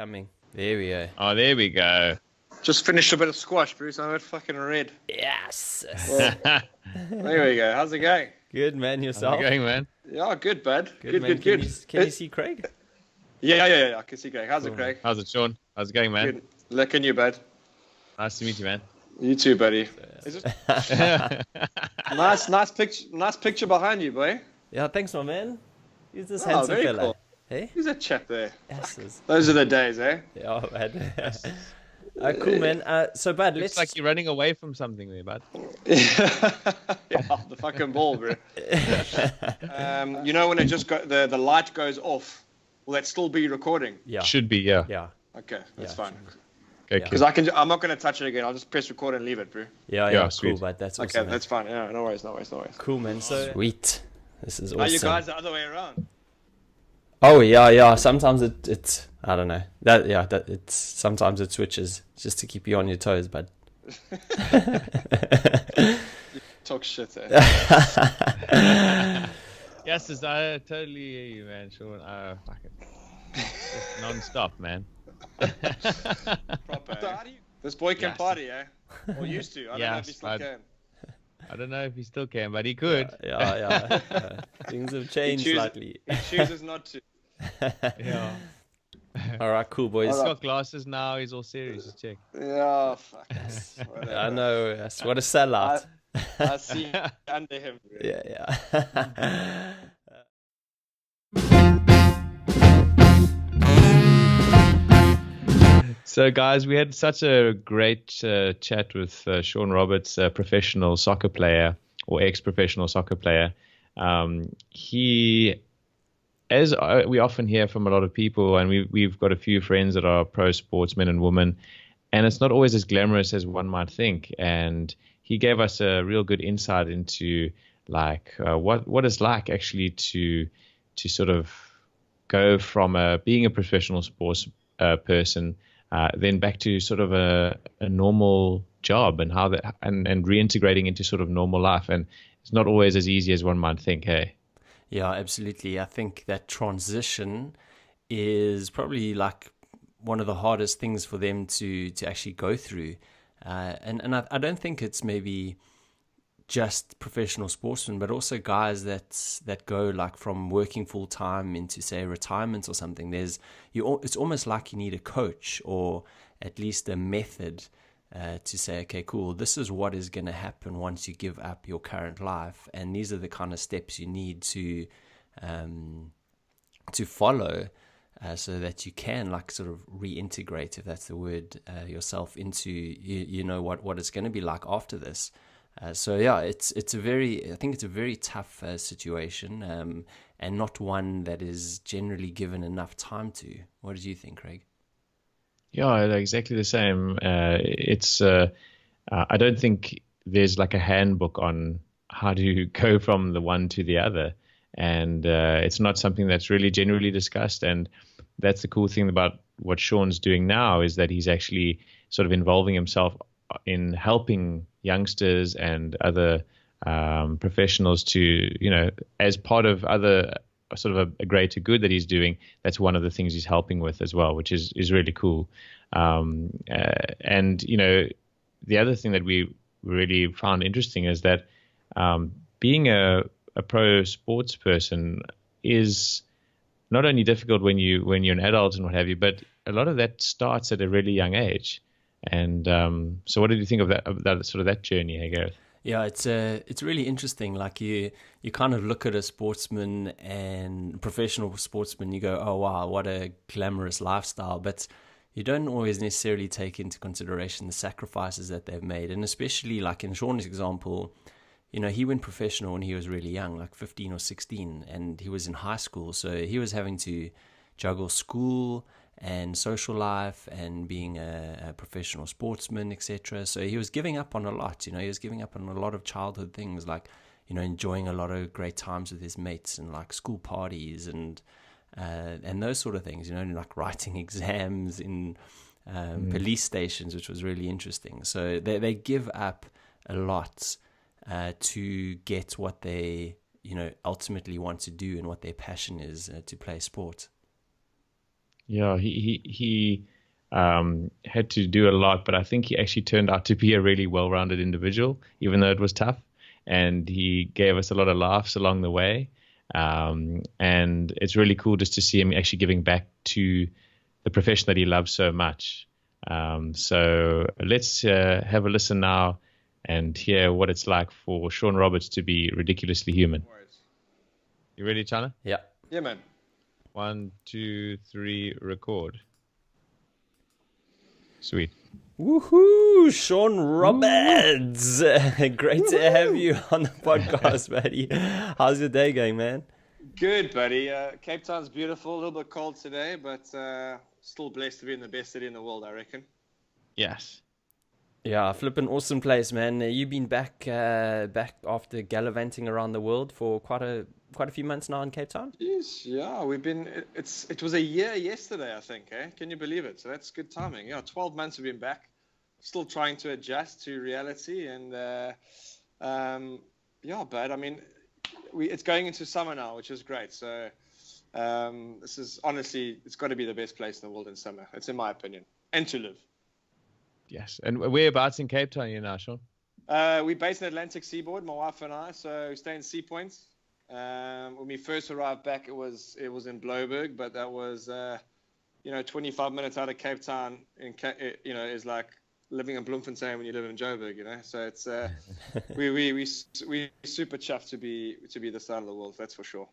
coming. There we go. Oh, there we go. Just finished a bit of squash, Bruce. I'm a bit fucking red. Yes. There we go. How's it going? Good, man. Yourself? How's it going, man? Yeah, good, bud. Good, man. Good. Can you see Craig? Yeah. I can see Craig. How's it, Craig? How's it, Sean? How's it going, man? Good. Licking you, bud. Nice to meet you, man. You too, buddy. Is it... nice picture behind you, boy. Yeah, thanks, my man. Who's this handsome very fella? cool. Hey? Who's that chap there? Yes. Those are the days, eh? Yeah, man. Cool, man. So, bud, Looks like you're running away from something there, bud. Yeah, the fucking ball, bro. You know when it just the light goes off, will that still be recording? Yeah. Should be, yeah. Yeah. Okay, that's fine. Okay, because I'm not gonna touch it again. I'll just press record and leave it, bro. Yeah, sweet. cool, bud. That's awesome. Okay, that's fine. Yeah, no worries. Cool, man. So sweet. This is awesome. Are you guys the other way around? Oh yeah. Sometimes it's I don't know. Sometimes it switches just to keep you on your toes, bud. Talk shit, eh? Yes, I totally hear you, man, Sean. Fucking just non-stop, man. Proper. Eh? This boy can party, eh? Or used to. I don't know if he still can. I don't know if he still can, but he could. Yeah. Things have changed slightly. He chooses not to. Yeah. All right, cool, boys. He's got glasses now. He's all serious. Just check. Yeah, fuck. I know. Yes. What a sellout. I see under him. Really. Yeah. So, guys, we had such a great chat with Sean Roberts, a professional soccer player or ex-professional soccer player. He, as we often hear from a lot of people, and we've got a few friends that are pro sportsmen and women, and it's not always as glamorous as one might think. And he gave us a real good insight into like what it's like actually to sort of go from being a professional sports person. Then back to sort of a normal job and how that and reintegrating into sort of normal life. And it's not always as easy as one might think, hey? Yeah, absolutely. I think that transition is probably like one of the hardest things for them to actually go through. And I don't think it's maybe just professional sportsmen, but also guys that go like from working full time into say retirement or something. It's almost like you need a coach or at least a method to say, okay, cool, this is what is going to happen once you give up your current life, and these are the kind of steps you need to follow. So that you can like sort of reintegrate, if that's the word, yourself into you know what it's going to be like after this. So yeah, I think it's a very tough situation, and not one that is generally given enough time to. What did you think, Craig? Yeah, exactly the same. I don't think there's like a handbook on how to go from the one to the other, and it's not something that's really generally discussed. And that's the cool thing about what Sean's doing now, is that he's actually sort of involving himself in helping youngsters and other professionals to, you know, as part of other sort of a greater good that he's doing. That's one of the things he's helping with as well, which is really cool. And, you know, the other thing that we really found interesting is that being a pro sports person is not only difficult when you're an adult and what have you, but a lot of that starts at a really young age. And so what did you think of that sort of that journey, hey, Gareth? Yeah, it's really interesting. Like you kind of look at a sportsman and professional sportsman, you go, oh wow, what a glamorous lifestyle. But you don't always necessarily take into consideration the sacrifices that they've made. And especially like in Sean's example, you know, he went professional when he was really young, like 15 or 16, and he was in high school. So he was having to juggle school and social life and being a professional sportsman, etc. So he was giving up on a lot, you know, he was giving up on a lot of childhood things, like, you know, enjoying a lot of great times with his mates and like school parties and those sort of things, you know, like writing exams in police stations, which was really interesting. So they give up a lot to get what they, you know, ultimately want to do and what their passion is, to play sport. Yeah, he had to do a lot, but I think he actually turned out to be a really well-rounded individual, even though it was tough. And he gave us a lot of laughs along the way. And it's really cool just to see him actually giving back to the profession that he loves so much. So let's have a listen now and hear what it's like for Sean Roberts to be ridiculously human. You ready, Chana? Yeah. Yeah, man. 1, 2, 3, record. Sweet. Woohoo! Sean Roberts! Great to have you on the podcast, buddy. How's your day going, man? Good, buddy. Cape Town's beautiful. A little bit cold today, but still blessed to be in the best city in the world, I reckon. Yes. Yeah, flipping awesome place, man. You've been back after gallivanting around the world for quite a few months now in Cape Town. Yes, yeah, we've been. It was a year yesterday, I think. Can you believe it? So that's good timing. Yeah, 12 months we've been back, still trying to adjust to reality, and yeah, but I mean, it's going into summer now, which is great. So this is honestly, it's got to be the best place in the world in summer. It's in my opinion, and to live. Yes. And whereabouts in Cape Town are you now, Sean? We're based in Atlantic Seaboard, my wife and I. So we stay in Sea Point. When we first arrived back, it was in Bloberg, but that was 25 minutes out of Cape Town. Is like living in Bloemfontein when you live in Joburg. So it's we super chuffed to be this side of the world. That's for sure.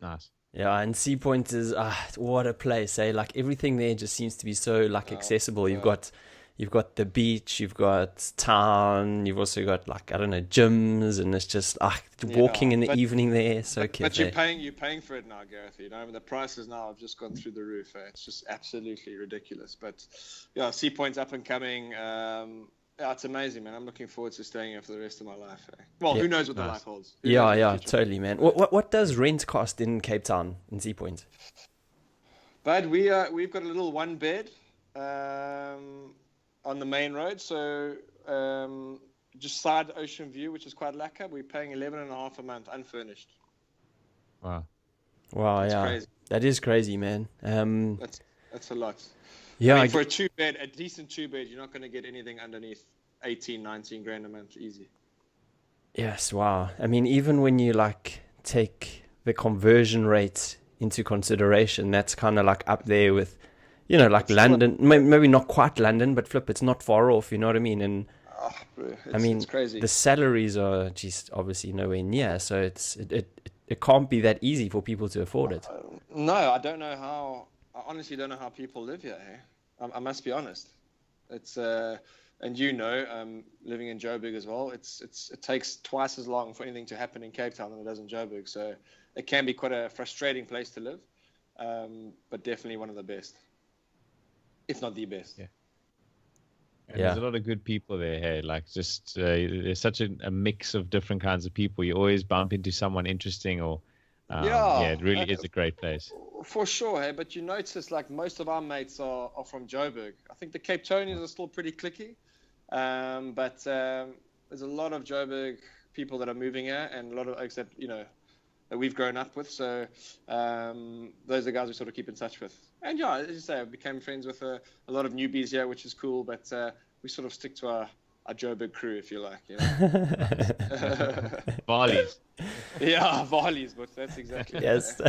Nice. Yeah, and Sea Point is what a place, eh? Like everything there just seems to be so accessible. You've got the beach, you've got town, you've also got gyms, and it's just walking in the evening there. So but you're paying for it now, Gareth. The prices now have just gone through the roof. It's just absolutely ridiculous. But yeah, Sea Point's up and coming. It's amazing, man. I'm looking forward to staying here for the rest of my life. Well, who knows what the life holds? Yeah, totally, man. What does rent cost in Cape Town in Sea Point? Bud, we've got a little one bed. On the main road, so just side Ocean View, which is quite lekker. We're paying 11.5 a month, unfurnished. Wow, that's yeah, crazy. That is crazy, man. That's a lot. Yeah, for a decent two bed, you're not going to get anything underneath 18, 19 grand a month, easy. Yes, wow. I mean, even when you take the conversion rate into consideration, that's kind of up there with. London, maybe not quite London, but it's not far off, you know what I mean? And it's crazy. The salaries are just obviously nowhere near, so it can't be that easy for people to afford it. No, I honestly don't know how people live here. I must be honest. It's and living in Joburg as well, it takes twice as long for anything to happen in Cape Town than it does in Joburg, so it can be quite a frustrating place to live, but definitely one of the best. If not the best. Yeah. And there's a lot of good people there. Hey, there's such a mix of different kinds of people. You always bump into someone interesting, or it really is a great place. For sure, hey. But you notice, most of our mates are from Joburg. I think the Cape Townians are still pretty cliquey, but there's a lot of Joburg people that are moving here, and a lot of that we've grown up with. So those are the guys we sort of keep in touch with. And yeah, as you say, I became friends with a lot of newbies here, which is cool. But we sort of stick to our Joburg crew, if you like. Varleys. Yeah, Varleys, but that's exactly yes.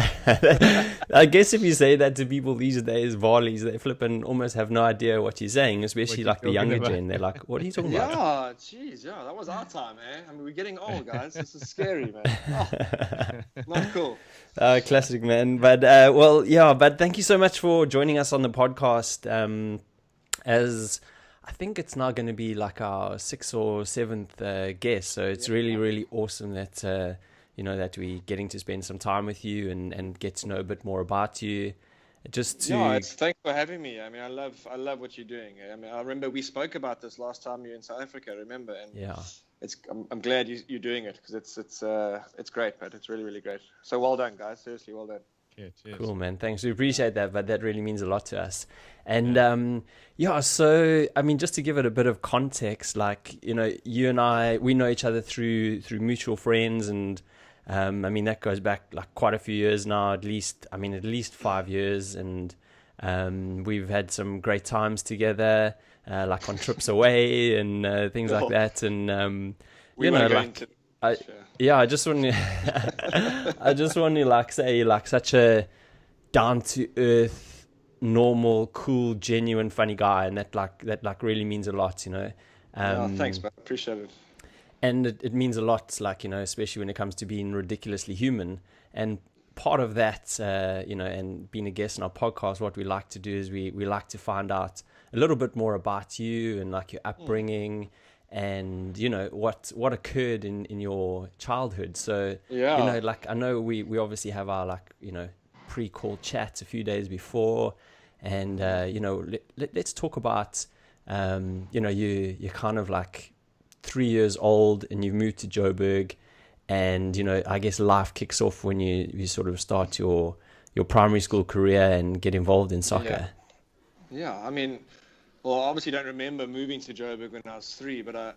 I guess if you say that to people these days, Varleys, they flip and almost have no idea what you're saying, especially the younger gen. They're like, what are you talking about? Yeah, jeez, that was our time, eh? I mean, we're getting old, guys. This is scary, man. Not cool. Classic, man. But but thank you so much for joining us on the podcast. As I think it's now going to be our 6th or 7th guest, so it's really, really awesome that that we're getting to spend some time with you and get to know a bit more about you. Thanks for having me. I mean, I love what you're doing. I mean, I remember we spoke about this last time you were in South Africa. Remember? And I'm glad you're doing it, because it's great, but it's really, really great. So well done, guys. Seriously, well done. Yeah, cool, man. Thanks. We appreciate that, but that really means a lot to us. And so I mean, just to give it a bit of context, you and I, we know each other through mutual friends, and I mean that goes back quite a few years now, at least 5 years, and We've had some great times together, like on trips away and things like that. And We you know, won't go like into I just want to, I just want to like say like such a down to earth, normal, cool, genuine, funny guy, and that really means a lot, you know. yeah, thanks, man. Appreciate it. And it means a lot, like, you know, especially when it comes to being ridiculously human. And part of that, you know, and being a guest on our podcast, what we like to do is we like to find out a little bit more about you and like your upbringing and, you know, what occurred in your childhood. So, Yeah. you know, like, I know we obviously have our, like, you know, pre-call chats a few days before. And, you know, let's talk about, you know, you're kind of like 3 years old and you've moved to Joburg, and you know, I guess life kicks off when you sort of start your primary school career and get involved in soccer. Yeah, I mean, well, I obviously don't remember moving to Joburg when I was 3, but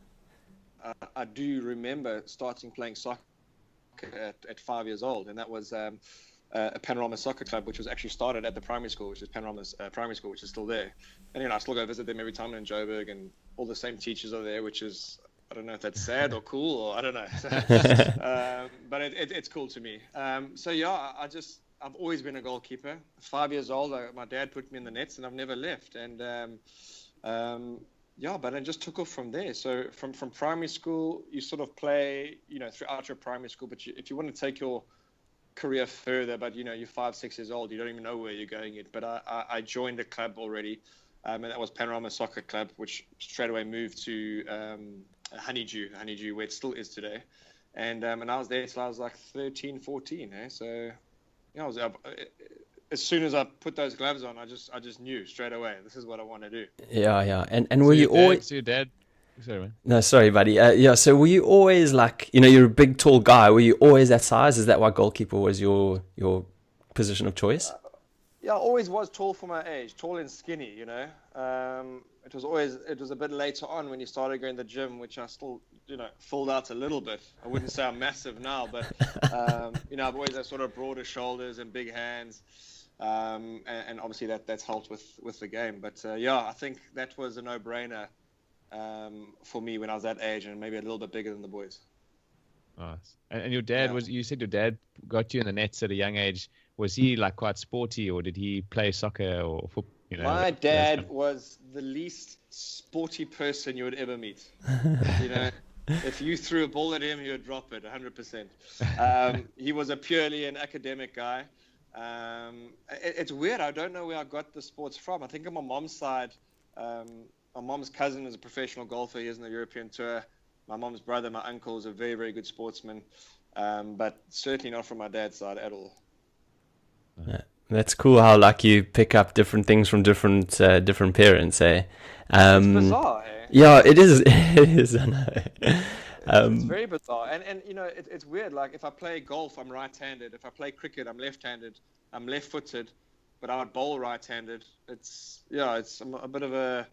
I do remember starting playing soccer at 5 years old, and that was a Panorama Soccer Club, which was actually started at the primary school, which is Panorama's primary school, which is still there. And you know, I still go visit them every time in Joburg, and all the same teachers are there, which is, I don't know if that's sad or cool, or I don't know. But it's cool to me. So yeah, I've always been a goalkeeper. 5 years old, my dad put me in the nets, and I've never left. And yeah, but I just took off from there. So from primary school, you sort of play, you know, throughout your primary school. But if you want to take your career further, but you know, you're 5, 6 years old, you don't even know where you're going yet. But I joined a club already, and that was Panorama Soccer Club, which straight away moved to Honeydew, where it still is today. And I was there till I was like 13, 14. So yeah, as soon as I put those gloves on, I just knew straight away, this is what I want to do. Yeah. And were you always... So your dad... Sorry, man. No, sorry, buddy. Yeah, so were you always like, you know, you're a big, tall guy. Were you always that size? Is that why goalkeeper was your position of choice? Yeah, I always was tall for my age, tall and skinny, you know. It was a bit later on when you started going to the gym, which I still, you know, filled out a little bit. I wouldn't say I'm massive now, but, you know, I've always had sort of broader shoulders and big hands. And obviously that's helped with the game. But, yeah, I think that was a no-brainer for me when I was that age, and maybe a little bit bigger than the boys. Nice. And your dad you said your dad got you in the nets at a young age. Was he like quite sporty, or did he play soccer or football? You know, my dad was the least sporty person you would ever meet. You know, if you threw a ball at him, he would drop it 100%. He was purely an academic guy. It's weird. I don't know where I got the sports from. I think on my mom's side, my mom's cousin is a professional golfer. He is in the European Tour. My mom's brother, my uncle, is a very, very good sportsman. But certainly not from my dad's side at all. Yeah. That's cool how like you pick up different things from different parents, eh? It's bizarre, eh? Yeah, it is. It is. I know. It's very bizarre, and you know, it's weird. Like if I play golf, I'm right-handed. If I play cricket, I'm left-handed. I'm left-footed, but I would bowl right-handed. It's a bit of a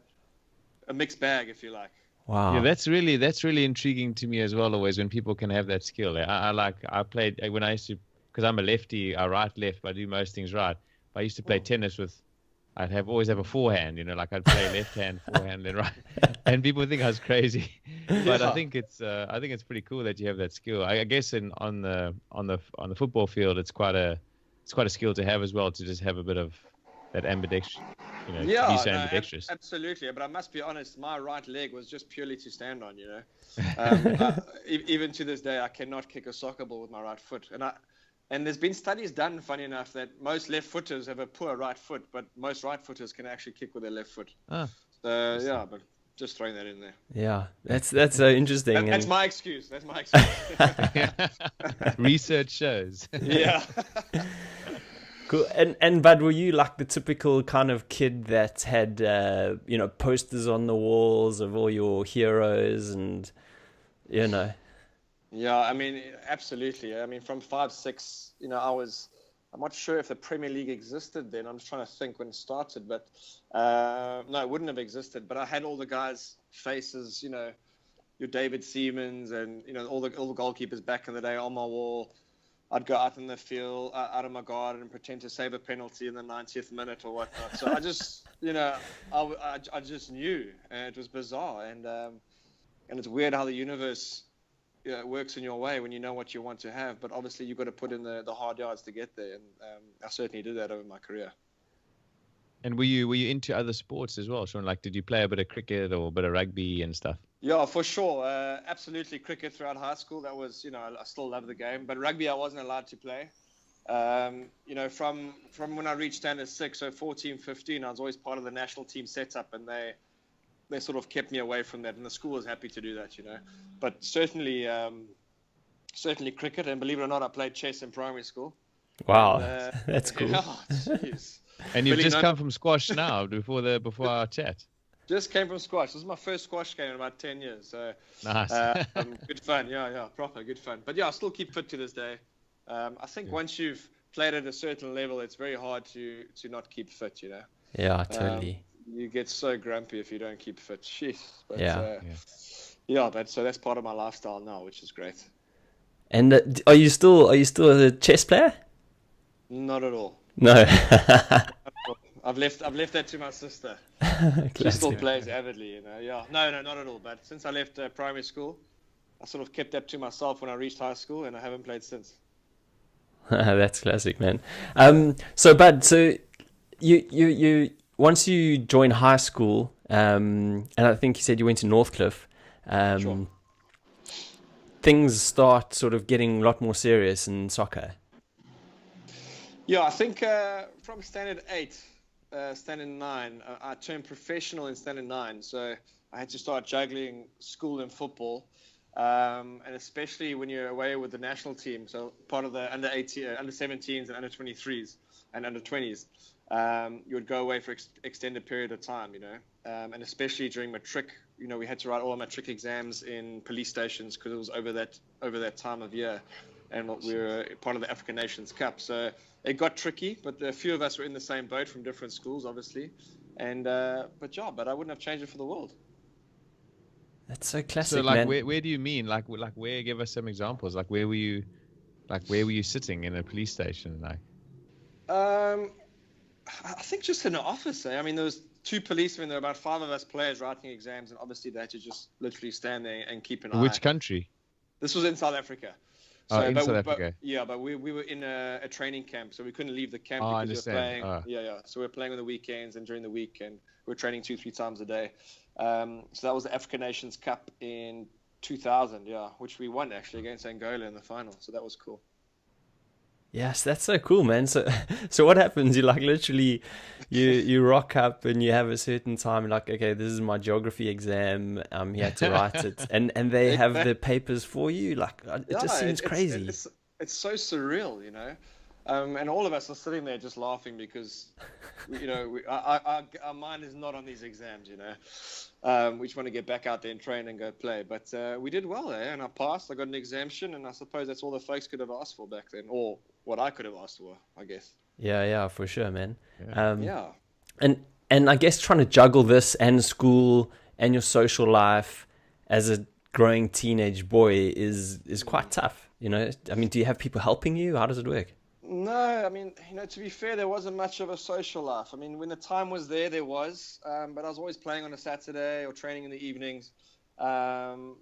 mixed bag, if you like. Wow. Yeah, that's really intriguing to me as well. Always when people can have that skill. I played when I used to. Because I'm a lefty, I left, but I do most things right. But I used to play tennis with, always have a forehand, you know, like I'd play left hand, forehand, then right. And people think I was crazy, but I think it's pretty cool that you have that skill. I guess on the football field, it's quite a skill to have as well, to just have a bit of that ambidextrous, you know, to be so ambidextrous. Absolutely. But I must be honest, my right leg was just purely to stand on, you know. Even to this day, I cannot kick a soccer ball with my right foot, and there's been studies done, funny enough, that most left-footers have a poor right foot, but most right-footers can actually kick with their left foot. So, yeah, but just throwing that in there. Yeah, that's interesting. That's my excuse. That's my excuse. Research shows. Yeah. Cool. And but were you like the typical kind of kid that had, you know, posters on the walls of all your heroes and, you know... Yeah, I mean, absolutely. I mean, from 5, 6, you know, I'm not sure if the Premier League existed then. I'm just trying to think when it started, but no, it wouldn't have existed. But I had all the guys' faces, you know, your David Seamans and, you know, all the goalkeepers back in the day on my wall. I'd go out in the field, out of my garden, and pretend to save a penalty in the 90th minute or whatnot. So I just, I just knew, and it was bizarre, and it's weird how the universe works in your way when you know what you want to have. But obviously, you've got to put in the hard yards to get there, and I certainly did that over my career. And were you into other sports as well, Sean? Like, did you play a bit of cricket or a bit of rugby and stuff? Yeah, for sure. Absolutely cricket throughout high school. That was, I still love the game. But rugby, I wasn't allowed to play. From when I reached standard 6, so 14, 15, I was always part of the national team setup, and they sort of kept me away from that. And the school was happy to do that, But certainly cricket. And believe it or not, I played chess in primary school. Wow, that's cool. Oh, jeez. And you've just come from squash now before our chat. Just came from squash. This is my first squash game in about 10 years. So nice. Good fun. Yeah, proper good fun. But yeah, I still keep fit to this day. I think once you've played at a certain level, it's very hard to not keep fit, Yeah, totally. You get so grumpy if you don't keep fit. Jeez. But, but so that's part of my lifestyle now, which is great. And are you still a chess player? Not at all. No. I've left that to my sister. She still plays avidly, Yeah, no, not at all. But since I left primary school, I sort of kept that to myself when I reached high school, and I haven't played since. That's classic, man. So Bud, you once you joined high school, and I think you said you went to Northcliffe. Sure. Things start sort of getting a lot more serious in soccer. Yeah, I think from standard 8, standard 9, I turned professional in standard 9. So I had to start juggling school and football, and especially when you're away with the national team. So part of the under 17s and under 23s and under 20s, you would go away for extended period of time, and especially during matric. We had to write all our matric exams in police stations because it was over that time of year. And we were part of the African Nations Cup. So it got tricky, but a few of us were in the same boat from different schools, obviously. But I wouldn't have changed it for the world. That's so classic, so, like, man. where do you mean? Like, where? Give us some examples. Like, where were you sitting in a police station? Like, I think just in an office. I mean, there was 2 policemen. There were about 5 of us players writing exams, and obviously they had to just literally stand there and keep an eye. Which country? This was in South Africa. So, in South Africa. But we were in a training camp, so we couldn't leave the camp because we were playing. Yeah. So we were playing on the weekends and during the week, and we were training 2-3 times a day. So that was the African Nations Cup in 2000, which we won actually against Angola in the final. So that was cool. Yes, that's so cool, man. So what happens? You like literally, you rock up and you have a certain time. Like, okay, this is my geography exam. You had to write it, and they have the papers for you. Like, it just seems crazy. It's so surreal, and all of us are sitting there just laughing because, our mind is not on these exams, We just want to get back out there and train and go play. But we did well there, and I passed. I got an exemption, and I suppose that's all the folks could have asked for back then, or what I could have asked for, I guess. Yeah, for sure, man. Yeah. And I guess trying to juggle this and school and your social life as a growing teenage boy is quite tough, I mean, do you have people helping you? How does it work? No, I mean, to be fair, there wasn't much of a social life. I mean, when the time was there was, but I was always playing on a Saturday or training in the evenings, and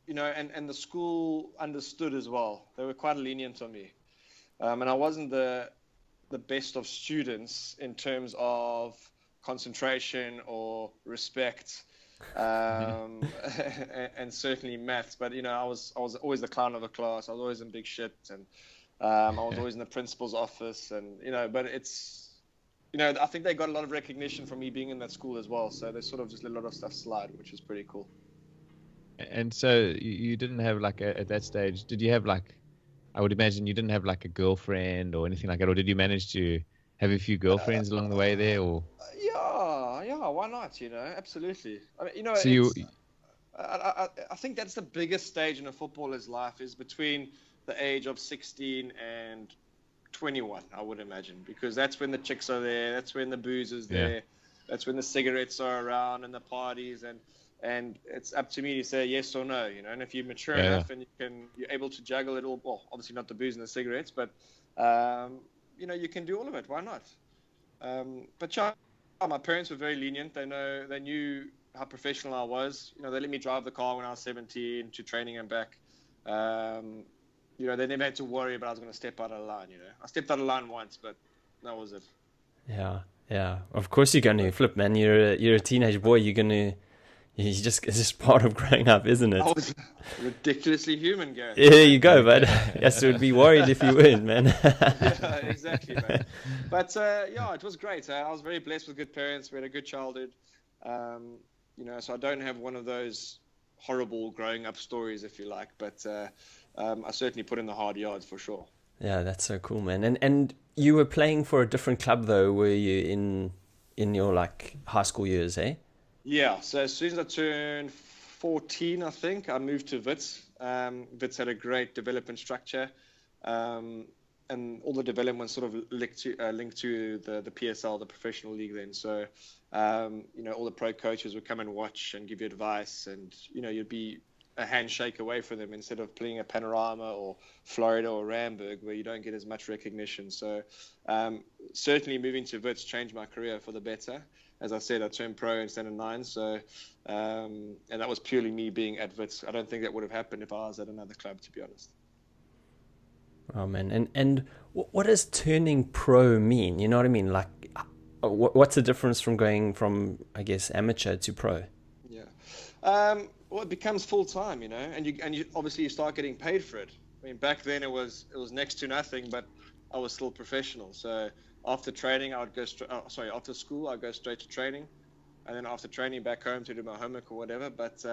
the school understood as well. They were quite lenient on me, and I wasn't the best of students in terms of concentration or respect, and certainly maths. But I was always the clown of the class. I was always in big shit, and I was always in the principal's office, and but it's I think they got a lot of recognition from me being in that school as well. So they sort of just let a lot of stuff slide, which is pretty cool. And so you didn't have at that stage, did you have I would imagine you didn't have a girlfriend or anything like that, or did you manage to have a few girlfriends along the way there, or? Yeah, why not? Absolutely. I mean, so I think that's the biggest stage in a footballer's life is between the age of 16 and 21, I would imagine, because that's when the chicks are there, that's when the booze is there, that's when the cigarettes are around and the parties, and and it's up to me to say yes or no, you know. And if you're mature Yeah. enough and you're able to juggle it all, well, obviously not the booze and the cigarettes, but you know, you can do all of it. Why not? But yeah, my parents were very lenient. They knew how professional I was. You know, they let me drive the car when I was 17 to training and back. You know, they never had to worry about I was going to step out of the line. You know, I stepped out of the line once, but that was it. Yeah, yeah. Of course you're going to flip, man. You're a teenage boy. It's just part of growing up, isn't it? I was ridiculously human, Gareth. There you go, bud. Yes, would be worried if you weren't, man. Yeah, exactly, man. But yeah, it was great. I was very blessed with good parents. We had a good childhood. You know, so I don't have one of those horrible growing up stories, if you like. But I certainly put in the hard yards for sure. Yeah, that's so cool, man. And you were playing for a different club though, were you in your like high school years, eh? Yeah, so as soon as I turned 14, I think, I moved to Wits. Wits had a great development structure, and all the development sort of linked to the PSL, the professional league then. So, you know, all the pro coaches would come and watch and give you advice, and, you know, you'd be a handshake away from them instead of playing at Panorama or Florida or Ramburg, where you don't get as much recognition. So certainly moving to Wits changed my career for the better. As I said, I turned pro in standard 9, so and that was purely me being at Wits. I don't think that would have happened if I was at another club, to be honest. Oh man, and what does turning pro mean? You know what I mean? Like, what's the difference from going from, I guess, amateur to pro? Yeah. Well, it becomes full time, you know, and you obviously you start getting paid for it. I mean, back then it was next to nothing, but I was still professional. So after training, I would go after school, I'd go straight to training, and then after training back home to do my homework or whatever. But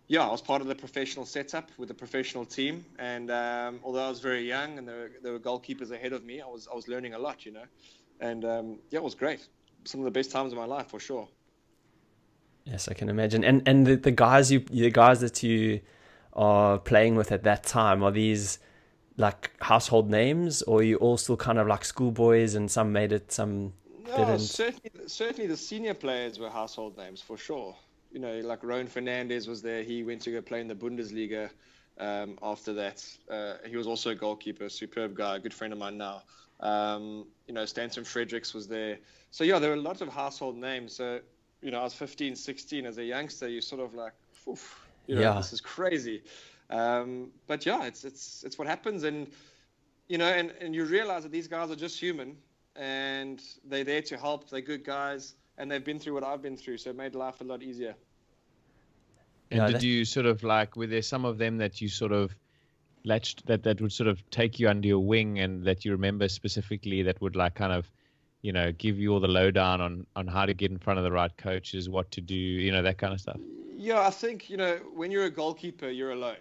yeah, I was part of the professional setup with the professional team, and although I was very young and there were goalkeepers ahead of me, I was learning a lot, you know, and yeah, it was great. Some of the best times of my life for sure. Yes, I can imagine. And the guys that you are playing with at that time, are these like household names, or are you all still kind of like schoolboys and some made it, some No, didn't? certainly the senior players were household names for sure. You know, like Rowan Fernandez was there. He went to go play in the Bundesliga after that. He was also a goalkeeper, superb guy, a good friend of mine now. You know, Stanton Fredericks was there. So yeah, there were lots of household names. So, you know, I was 15, 16 as a youngster. You're sort of like, oof, you know, Yeah. this is crazy. But yeah, it's what happens, and you know, and you realize that these guys are just human, and they're there to help. They're good guys, and they've been through what I've been through, so it made life a lot easier. And Yeah, did you sort of like, were there some of them that you sort of latched that would sort of take you under your wing, and that you remember specifically that would like kind of, you know, give you all the lowdown on how to get in front of the right coaches, what to do, you know, that kind of stuff? Yeah, I think, you know, when you're a goalkeeper, you're alone.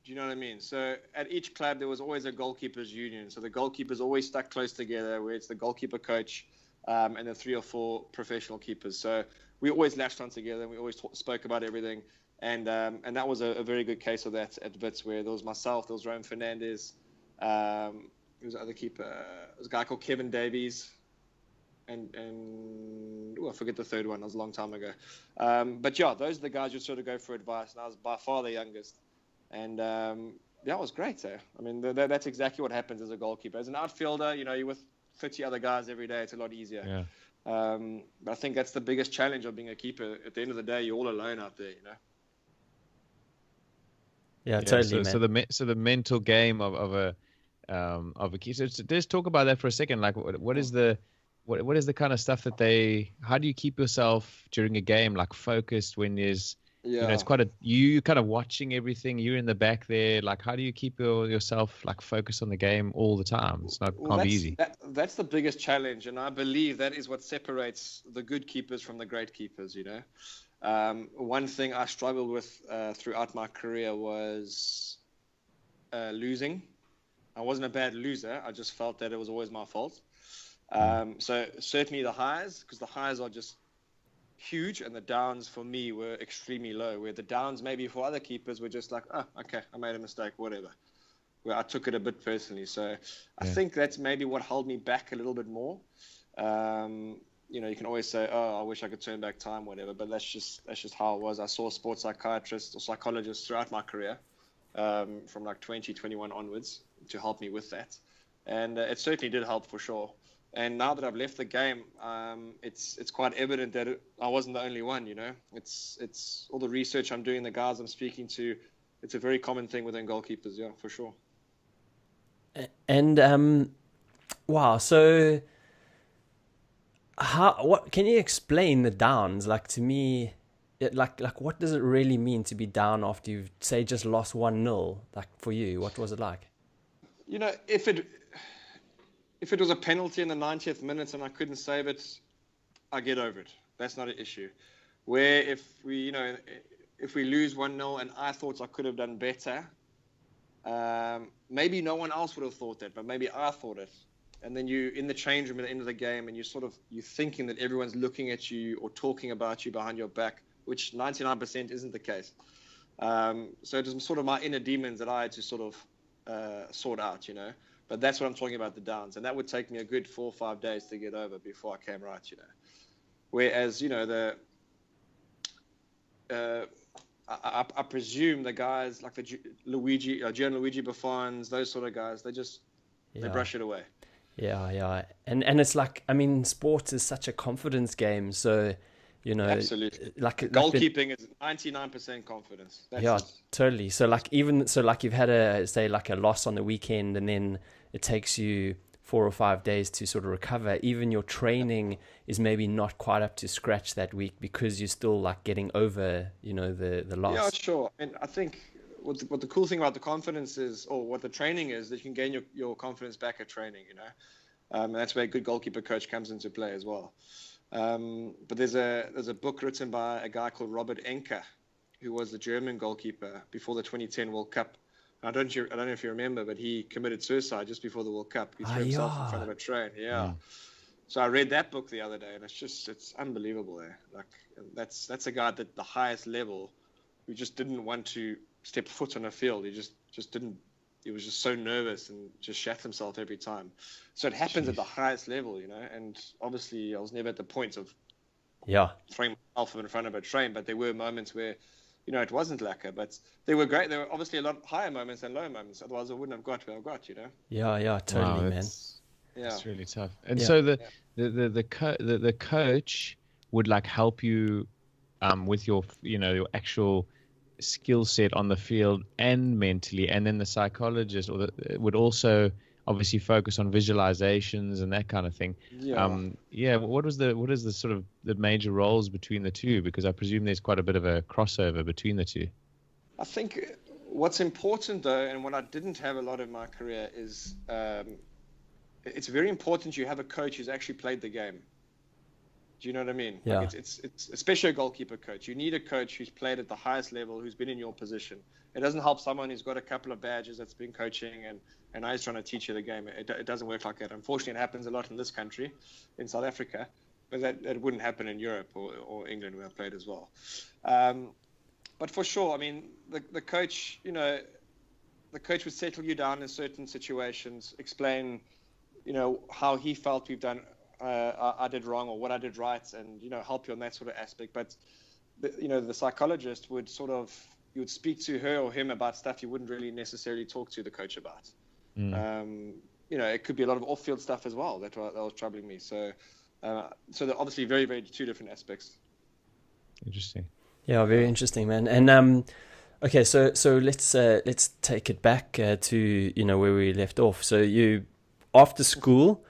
Do you know what I mean? So at each club, there was always a goalkeepers union. So the goalkeepers always stuck close together, where it's the goalkeeper coach and the 3 or 4 professional keepers. So we always latched on together, and we always spoke about everything. And that was a very good case of that at Wits, where there was myself, there was Rowan Fernandez, there was another keeper, there was a guy called Kevin Davies, and I forget the third one. That was a long time ago. But yeah, those are the guys who sort of go for advice, and I was by far the youngest. And yeah, it was great. I mean, that's exactly what happens as a goalkeeper. As an outfielder, you know, you're with 30 other guys every day. It's a lot easier. Yeah. But I think that's the biggest challenge of being a keeper. At the end of the day, you're all alone out there, you know. Yeah, totally, so man. so the mental game of a keeper. So let's talk about that for a second. Like, what is the kind of stuff that how do you keep yourself during a game like focused when there's, you know, it's quite you kind of watching everything, you're in the back there, like how do you keep yourself like focused on the game all the time? Can't be easy. That's the biggest challenge, and I believe that is what separates the good keepers from the great keepers, you know. One thing I struggled with throughout my career was losing. I wasn't a bad loser, I just felt that it was always my fault. So certainly the highs, because the highs are just huge, and the downs for me were extremely low, where the downs maybe for other keepers were just like, oh, okay, I made a mistake, whatever, where I took it a bit personally. So I think that's maybe what held me back a little bit more. You you can always say, oh, I wish I could turn back time, whatever. But that's just how it was. I saw sports psychiatrists or psychologists throughout my career, from like 2021 onwards, to help me with that, and it certainly did help for sure. And now that I've left the game, it's quite evident that I wasn't the only one. It's all the research I'm doing, the guys I'm speaking to. It's a very common thing within goalkeepers, yeah, for sure. And wow, so what can you explain the downs? Like, to me, like what does it really mean to be down after you've, say, just lost 1-0? Like, for you, what was it like? If it was a penalty in the 90th minute and I couldn't save it, I get over it. That's not an issue. Where if we lose 1-0 and I thought I could have done better, maybe no one else would have thought that, but maybe I thought it. And then you in the change room at the end of the game, and you're thinking that everyone's looking at you or talking about you behind your back, which 99% isn't the case. So it was sort of my inner demons that I had to sort of sort out, But that's what I'm talking about, the downs. And that would take me a good 4 or 5 days to get over before I came right, Whereas, I presume the guys like the Gianluigi Buffons, those sort of guys, they brush it away. Yeah. And it's like, I mean, sports is such a confidence game. So, absolutely. Goalkeeping is 99% confidence. Totally. So like you've had a loss on the weekend, and then it takes you 4 or 5 days to sort of recover. Even your training is maybe not quite up to scratch that week because you're still like getting over, the loss. Yeah, sure. And I think what the cool thing about the confidence is, or what the training is, that you can gain your confidence back at training, and that's where a good goalkeeper coach comes into play as well. But there's a book written by a guy called Robert Enke, who was the German goalkeeper before the 2010 World Cup. I don't know if you remember, but he committed suicide just before the World Cup. He threw himself in front of a train. Yeah. So I read that book the other day, and it's unbelievable there. Like, that's a guy at the highest level who just didn't want to step foot on a field. He just didn't. He was just so nervous and just shat himself every time. So it happens at the highest level, and obviously I was never at the point of throwing myself in front of a train, but there were moments where, it wasn't lacquer, but they were great. There were obviously a lot higher moments than low moments. Otherwise I wouldn't have got where I got, Yeah, totally, man. It's really tough. And so the coach would like help you with your your actual skill set on the field and mentally, and then the psychologist would also obviously focus on visualizations and that kind of thing. What is the sort of the major roles between the two? Because I presume there's quite a bit of a crossover between the two. I think what's important though, and what I didn't have a lot in my career, is it's very important you have a coach who's actually played the game. Do you know what I mean? Yeah. Like it's especially a goalkeeper coach. You need a coach who's played at the highest level, who's been in your position. It doesn't help someone who's got a couple of badges that's been coaching and I was trying to teach you the game. It doesn't work like that. Unfortunately, it happens a lot in this country, in South Africa, but that wouldn't happen in Europe or England, where I played as well. But for sure, I mean, the coach, the coach would settle you down in certain situations, explain, how he felt we've done. I did wrong or what I did right, and help you on that sort of aspect. But the psychologist would you would speak to her or him about stuff you wouldn't really necessarily talk to the coach about. It could be a lot of off-field stuff as well that was troubling me. So they're obviously very, very two different aspects. Interesting. Yeah, very interesting, man. And okay, so let's take it back to where we left off. So you, after school,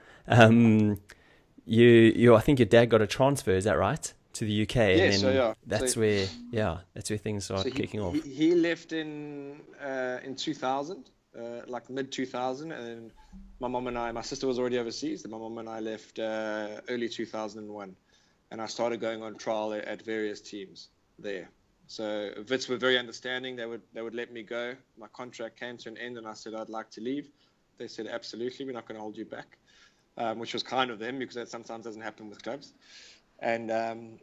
you I think your dad got a transfer, is that right, to the UK? Yes, and then yeah. That's where things started kicking off. He left in 2000, like mid 2000, and then my sister was already overseas. And my mom and I left early 2001, and I started going on trial at various teams there. So Wits were very understanding. They would let me go. My contract came to an end, and I said I'd like to leave. They said absolutely, we're not going to hold you back. Which was kind of them, because that sometimes doesn't happen with clubs. And and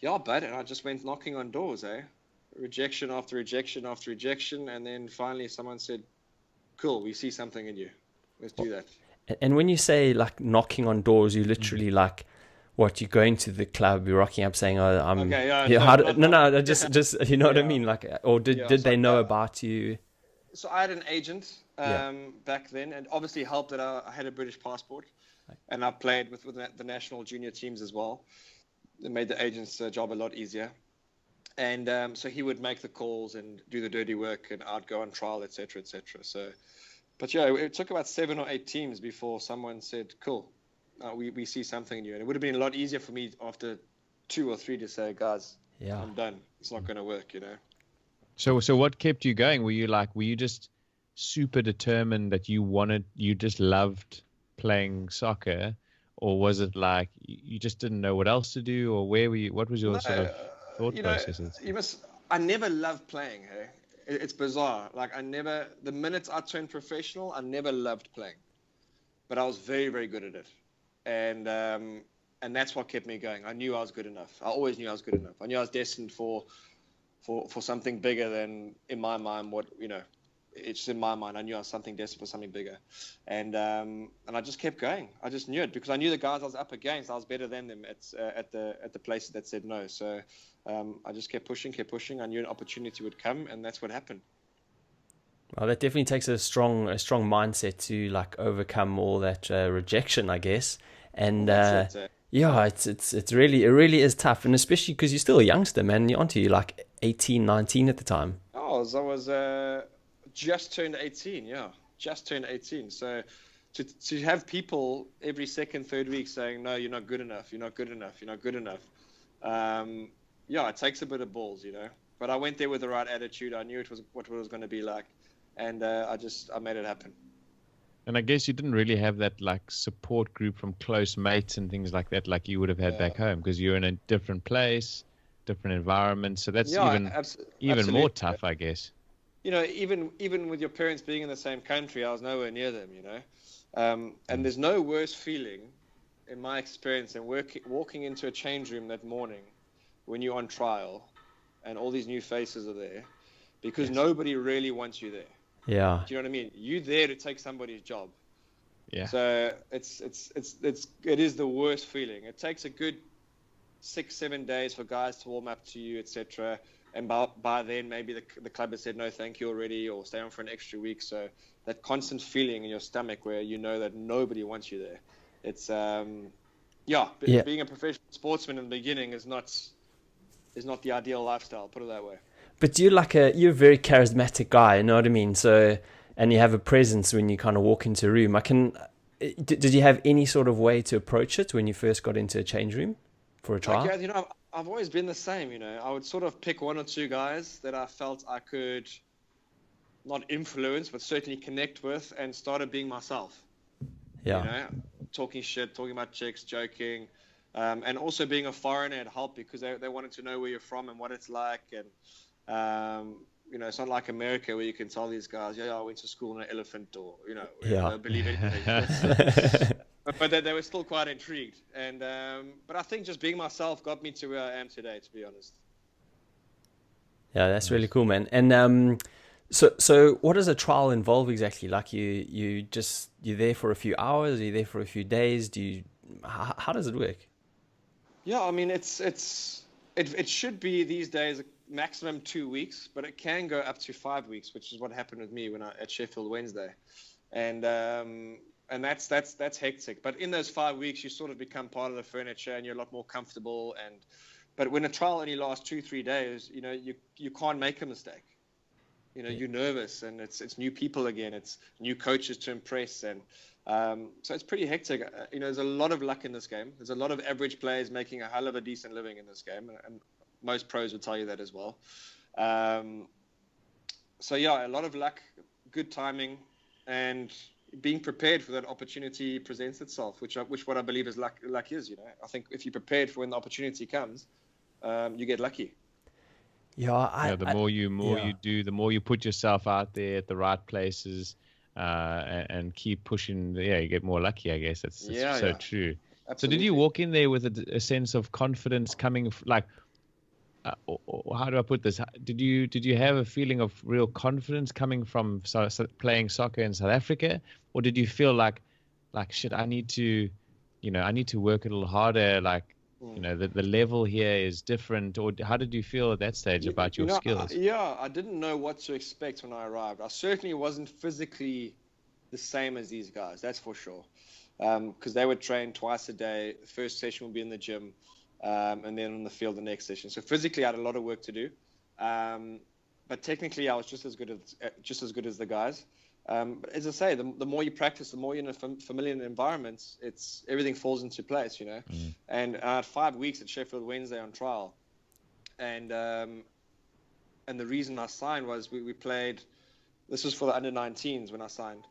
I just went knocking on doors, rejection after rejection after rejection, and then finally someone said, cool, we see something in you, let's do that. And when you say like knocking on doors, you literally like what, you're going to the club, you're rocking up saying, "Oh, I'm." Okay, yeah, No, just you know what I mean, like, or did so, they know about you? So I had an agent Yeah. back then, and obviously helped that I had a British passport, and I played with the national junior teams as well. It made the agent's job a lot easier. And so he would make the calls and do the dirty work, and I'd go on trial, etc., etc. So, but yeah, it took about 7 or 8 teams before someone said, "Cool, we see something in you." And it would have been a lot easier for me after 2 or 3 to say, "Guys, Yeah. I'm done. It's not going to work," you know. So what kept you going? Were you just super determined that you just loved playing soccer, or was it like you just didn't know what else to do, or what was your sort of thought processes? I never loved playing. Hey, it's bizarre. Like the minute I turned professional, I never loved playing, but I was very, very good at it, and that's what kept me going. I knew I was good enough. I always knew I was good enough. I knew I was destined for something bigger than, in my mind, it's in my mind. I knew I was destined for something bigger, and I just kept going. I just knew it because I knew the guys I was up against. I was better than them at the places that said no. So I just kept pushing. I knew an opportunity would come, and that's what happened. Well, that definitely takes a strong mindset to like overcome all that rejection, I guess. And yeah, it really is tough, and especially because you're still a youngster, man. Aren't you like 18, 19 at the time? Oh, I was just turned 18. Yeah, just turned 18. So to have people every second, third week saying, "No, you're not good enough. You're not good enough. You're not good enough." Yeah, it takes a bit of balls, you know. But I went there with the right attitude. I knew what it was going to be like, and I made it happen. And I guess you didn't really have that like support group from close mates and things like that, like you would have had back home, because you're in a different place, different environment. So that's even more tough, I guess. You know, even with your parents being in the same country, I was nowhere near them, you know. And there's no worse feeling, in my experience, than walking into a change room that morning when you're on trial and all these new faces are there, because nobody really wants you there. Yeah. Do you know what I mean? You're there to take somebody's job. Yeah. So it is the worst feeling. It takes a good 6-7 days for guys to warm up to you, etc. And by then maybe the club has said no, thank you already, or stay on for an extra week. So that constant feeling in your stomach where you know that nobody wants you there. It's being a professional sportsman in the beginning is not the ideal lifestyle. Put it that way. But you're a very charismatic guy, you know what I mean? So, and you have a presence when you kind of walk into a room. Did you have any sort of way to approach it when you first got into a change room for a trial? Like, you know, I've always been the same, you know. I would sort of pick 1 or 2 guys that I felt I could not influence, but certainly connect with, and started being myself. Yeah. You know, talking shit, talking about chicks, joking, and also being a foreigner had helped because they wanted to know where you're from and what it's like. And, you know, it's not like America where you can tell these guys, I went to school in an elephant, or, you know, they don't believe anything. But they were still quite intrigued. And but I think just being myself got me to where I am today, to be honest. Yeah, that's really cool, man. And so what does a trial involve exactly? Like you're there for a few hours, you're there for a few days. How does it work? Yeah, I mean, it should be these days maximum 2 weeks, but it can go up to 5 weeks, which is what happened with me at Sheffield Wednesday. And that's hectic. But in those 5 weeks, you sort of become part of the furniture and you're a lot more comfortable. But when a trial only lasts 2-3 days, you know, you can't make a mistake. You know, you're nervous, and it's new people again. It's new coaches to impress, and so it's pretty hectic. You know, there's a lot of luck in this game. There's a lot of average players making a hell of a decent living in this game, and most pros would tell you that as well. So yeah, a lot of luck, good timing, and being prepared for that opportunity presents itself, which what I believe is luck is. You know, I think if you're prepared for when the opportunity comes, you get lucky. Yeah, the more you do, the more you put yourself out there at the right places, and keep pushing. Yeah, you get more lucky, I guess. That's so true. Absolutely. So did you walk in there with a sense of confidence coming, like, or how do I put this? Did you have a feeling of real confidence coming from playing soccer in South Africa, or did you feel like shit, I need to I need to work a little harder, like, the level here is different? Or how did you feel at that stage about your skills? I didn't know what to expect when I arrived. I certainly wasn't physically the same as these guys, that's for sure. Because they would train twice a day. The first session would be in the gym, and then on the field the next session. So physically, I had a lot of work to do. But technically, I was just as good as the guys. But as I say, the more you practice, the more you're in a familiar environments, everything falls into place, And I had 5 weeks at Sheffield Wednesday on trial, and the reason I signed was we played. This was for the under-19s when I signed.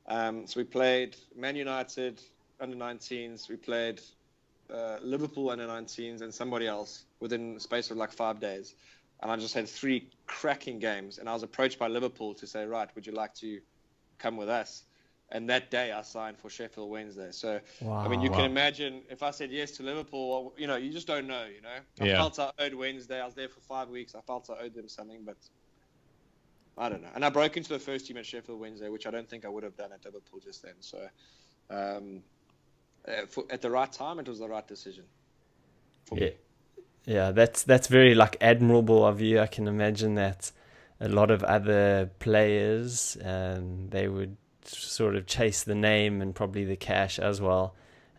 So we played Man United under-19s. We played Liverpool under-19s and somebody else within the space of like 5 days. And I just had 3 cracking games. And I was approached by Liverpool to say, right, would you like to come with us? And that day I signed for Sheffield Wednesday. So, wow, I mean, you can imagine if I said yes to Liverpool, you just don't know, I felt I owed Wednesday. I was there for 5 weeks. I felt I owed them something, but I don't know. And I broke into the first team at Sheffield Wednesday, which I don't think I would have done at Liverpool just then. So, at the right time, it was the right decision for me. Yeah, that's very like admirable of you. I can imagine that a lot of other players, they would sort of chase the name and probably the cash as well.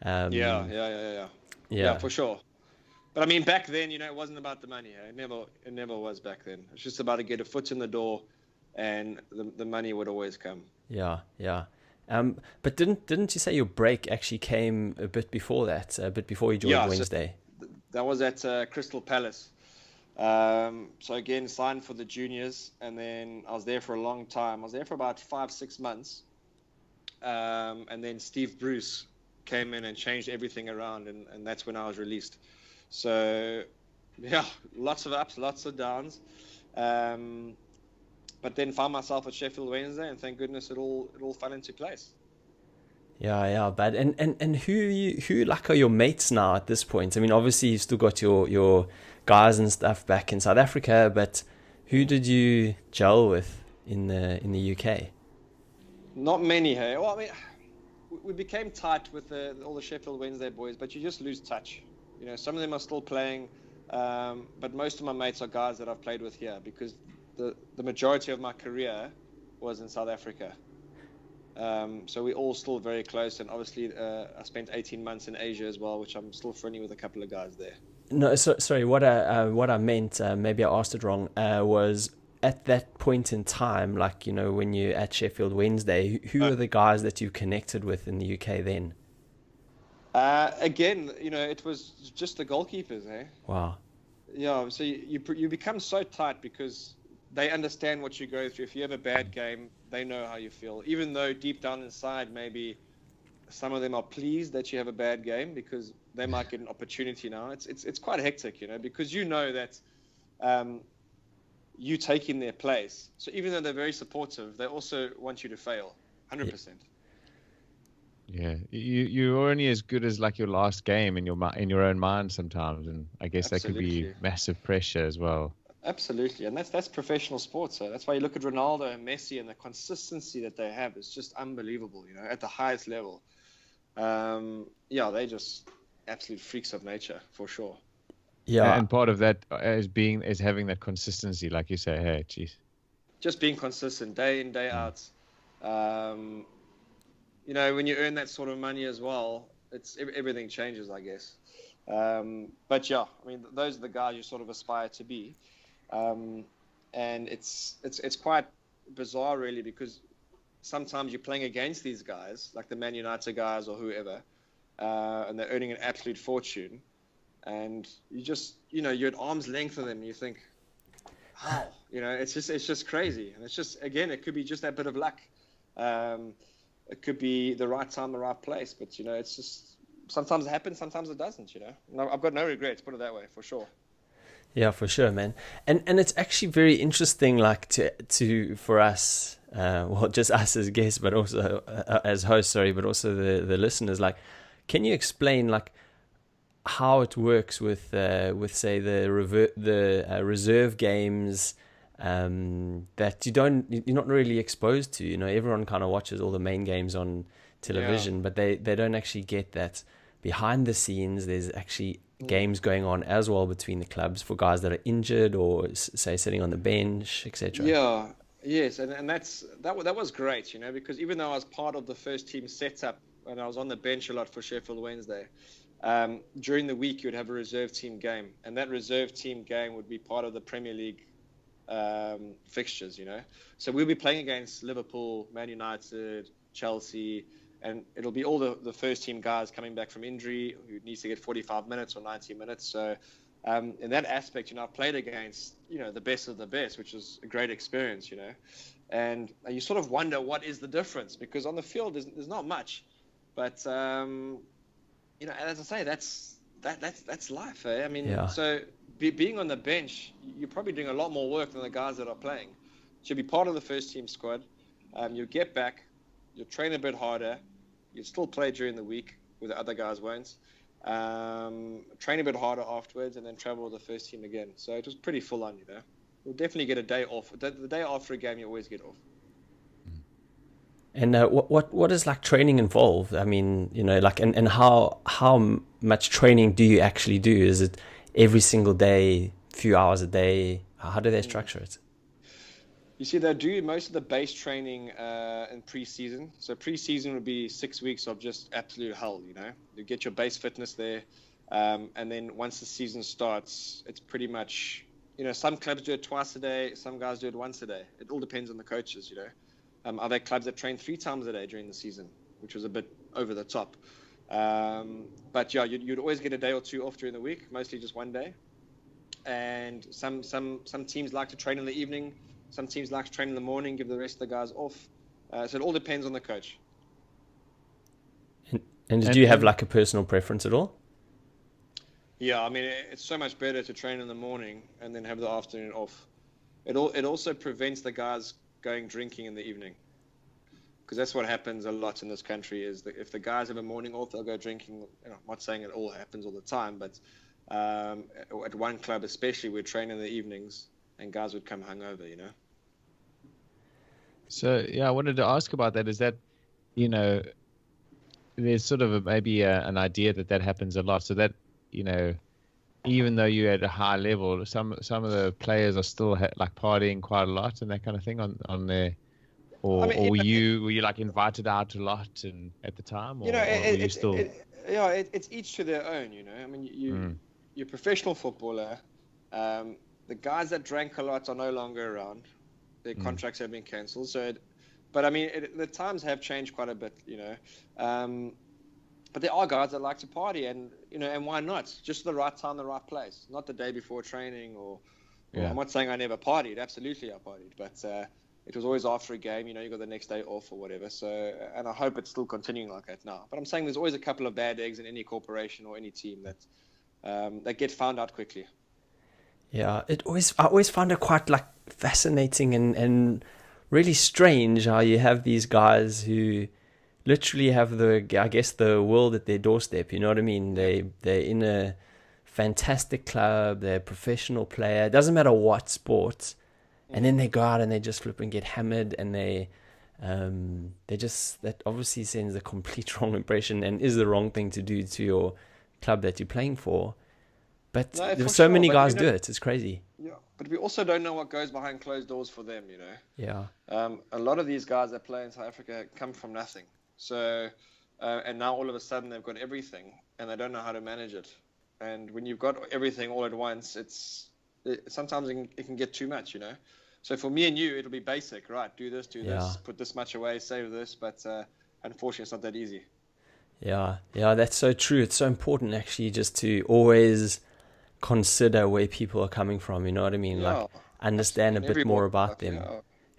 Yeah, for sure. But I mean, back then, it wasn't about the money. It never was back then. It's just about to get a foot in the door, and the money would always come. Yeah. But didn't you say your break actually came a bit before that? A bit before you joined Wednesday? So that was at Crystal Palace. So again, signed for the juniors, and then I was there for a long time. I was there for about 5-6 months, and then Steve Bruce came in and changed everything around, and that's when I was released. So, yeah, lots of ups, lots of downs, but then found myself at Sheffield Wednesday, and thank goodness it all fell into place. Yeah, but and who like are your mates now at this point? I mean, obviously you've still got your guys and stuff back in South Africa, but who did you gel with in the UK? Not many, hey. Well, I mean, we became tight with all the Sheffield Wednesday boys, but you just lose touch. Some of them are still playing, but most of my mates are guys that I've played with here because the majority of my career was in South Africa. So we're all still very close, and obviously I spent 18 months in Asia as well, which I'm still friendly with a couple of guys there. No, sorry. What I meant, maybe I asked it wrong. Was at that point in time, like when you're at Sheffield Wednesday, who are the guys that you connected with in the UK then? Again, it was just the goalkeepers, eh? Wow. Yeah. So you become so tight because they understand what you go through. If you have a bad game, they know how you feel. Even though deep down inside, maybe some of them are pleased that you have a bad game because they might get an opportunity now. It's quite hectic, because that you taking their place. So even though they're very supportive, they also want you to fail, 100%. Yeah, you're only as good as like your last game in your own mind sometimes, and I guess that could be massive pressure as well. Absolutely, and that's professional sports. So that's why you look at Ronaldo and Messi, and the consistency that they have is just unbelievable. At the highest level. They're just absolute freaks of nature for sure. Yeah, and part of that is having that consistency, like you say. Hey, geez, just being consistent day in, day out. When you earn that sort of money as well, everything changes, I guess. But yeah, I mean, those are the guys you sort of aspire to be. And it's quite bizarre, really, because sometimes you're playing against these guys, like the Man United guys or whoever, and they're earning an absolute fortune, and you just, you're at arm's length of them, and you think, how? It's just crazy, and it's just, again, it could be just that bit of luck. It could be the right time, the right place, but it's just sometimes it happens, sometimes it doesn't. No, I've got no regrets, put it that way, for sure. Yeah, for sure, man. And it's actually very interesting, like to for us, just us as guests, but also as hosts, but also the listeners. Like, can you explain like how it works with say the reserve games that you're not really exposed to? Everyone kind of watches all the main games on television, but they don't actually get that behind the scenes, there's actually games going on as well between the clubs for guys that are injured or say sitting on the bench, etc. Yeah, yes, and that was great, because even though I was part of the first team setup and I was on the bench a lot for Sheffield Wednesday, during the week you would have a reserve team game, and that reserve team game would be part of the Premier League fixtures, So we'll be playing against Liverpool, Man United, Chelsea, and it'll be all the first team guys coming back from injury who needs to get 45 minutes or 90 minutes. So in that aspect, I played against, the best of the best, which was a great experience, and you sort of wonder what is the difference, because on the field there's not much, but as I say, that's life. I mean, So being on the bench, you're probably doing a lot more work than the guys that are playing. So you'll be part of the first team squad. You'll get back, you'll train a bit harder, you'll still play during the week where the other guys won't. Train a bit harder afterwards, and then travel with the first team again. So it was pretty full on, You'll definitely get a day off. The day after a game, you always get off. And what does like training involve? I mean, and how much training do you actually do? Is it every single day, few hours a day? How do they structure it? You see, they do most of the base training in pre-season. So pre-season would be 6 weeks of just absolute hell, You get your base fitness there. And then once the season starts, it's pretty much, some clubs do it twice a day. Some guys do it once a day. It all depends on the coaches, Are there clubs that train 3 times a day during the season, which was a bit over the top. But yeah, you'd always get a day or two off during the week, mostly just one day. And some teams like to train in the evening. Some teams like to train in the morning, give the rest of the guys off. So it all depends on the coach. And did you have like a personal preference at all? Yeah, I mean, it's so much better to train in the morning and then have the afternoon off. It also prevents the guys going drinking in the evening, because that's what happens a lot in this country. Is that if the guys have a morning off, they'll go drinking. I'm not saying it all happens all the time, but at one club especially, we'd train in the evenings, and guys would come hungover. So yeah, I wanted to ask about that. Is that, there's sort of maybe an idea that happens a lot. So that, even though you're at a high level, some of the players are still like partying quite a lot and that kind of thing on their, or were you like invited out a lot and at the time, or were you still? It's each to their own. I mean, you're a professional footballer. The guys that drank a lot are no longer around. Their contracts have been cancelled. So, but I mean, the times have changed quite a bit. But there are guys that like to party, and and why not? Just the right time, the right place. Not the day before training, or I'm not saying I never partied. Absolutely, I partied, but it was always after a game. You got the next day off or whatever. So, and I hope it's still continuing like that now. But I'm saying there's always a couple of bad eggs in any corporation or any team that get found out quickly. Yeah, I always find it quite like fascinating and really strange how you have these guys who literally have the world at their doorstep. You know what I mean? They're in a fantastic club. They're a professional player. It doesn't matter what sport, and then they go out and they just flip and get hammered, and they just, that obviously sends a complete wrong impression and is the wrong thing to do to your club that you're playing for. But there's so many guys do it. It's crazy. Yeah, but we also don't know what goes behind closed doors for them. Yeah. A lot of these guys that play in South Africa come from nothing. So, and now all of a sudden they've got everything and they don't know how to manage it. And when you've got everything all at once, sometimes it can get too much, So for me and you, it'll be basic, right? Do this, put this much away, save this. But unfortunately, it's not that easy. Yeah, that's so true. It's so important actually just to always consider where people are coming from. You know what I mean? Yeah, like understand a bit more about them,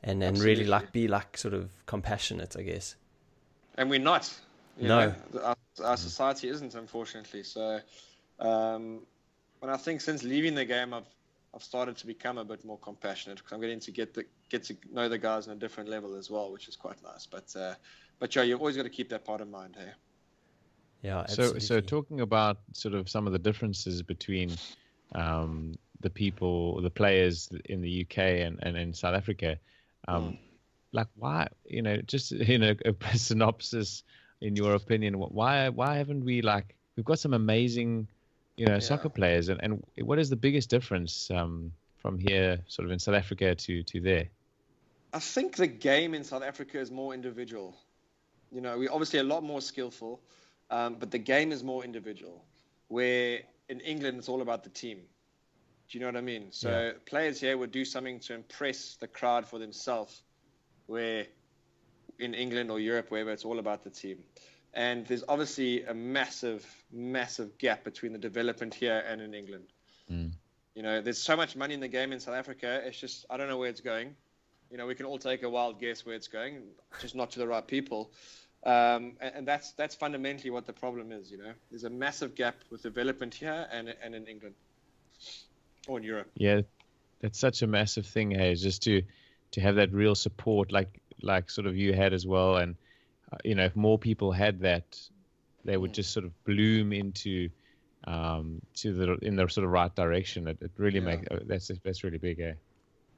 and really like be like sort of compassionate, I guess. And we're not. No. Our society isn't, unfortunately. So, and I think since leaving the game, I've started to become a bit more compassionate, because I'm getting to get to know the guys on a different level as well, which is quite nice. But yeah, you've always got to keep that part in mind, hey. Yeah, absolutely. So talking about sort of some of the differences between the players in the UK and in South Africa, like why, just a synopsis in your opinion, why haven't we like we've got some amazing, soccer players. And what is the biggest difference from here, sort of in South Africa to there? I think the game in South Africa is more individual. We're obviously a lot more skillful, but the game is more individual. Where in England, it's all about the team. Do you know what I mean? So players here would do something to impress the crowd for themselves, where in England or Europe, wherever, it's all about the team. And there's obviously a massive, massive gap between the development here and in England. There's so much money in the game in South Africa. It's just, I don't know where it's going. We can all take a wild guess where it's going, just not to the right people. And that's fundamentally what the problem is. There's a massive gap with development here and in England or in Europe. Yeah, that's such a massive thing, hey, just to have that real support, like sort of you had as well. And if more people had that, they would just sort of bloom into in the sort of right direction. It really that's really big, eh?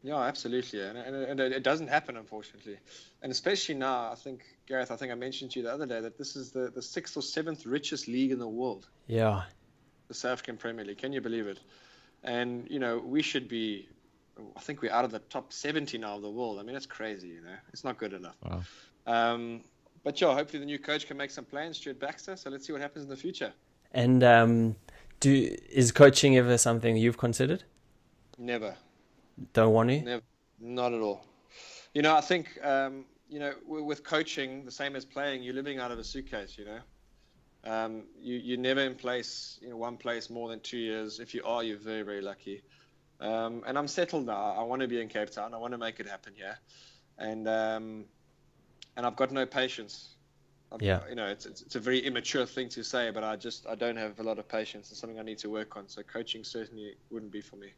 Yeah, absolutely. And it doesn't happen, unfortunately. And especially now, I think, Gareth, I mentioned to you the other day that this is the 6th or 7th richest league in the world. Yeah. The South African Premier League. Can you believe it? And, we should be, I think we're out of the top 70 now of the world. I mean, it's crazy, It's not good enough. Wow. But yeah, hopefully the new coach can make some plans, Stuart Baxter. So let's see what happens in the future. And is coaching ever something you've considered? Never. Don't want to? Never, not at all. I think, with coaching, the same as playing, you're living out of a suitcase, You're never in place, one place more than 2 years. If you are, you're very, very lucky. And I'm settled now. I want to be in Cape Town. I want to make it happen here. And I've got no patience. It's a very immature thing to say, but I don't have a lot of patience. It's something I need to work on. So coaching certainly wouldn't be for me.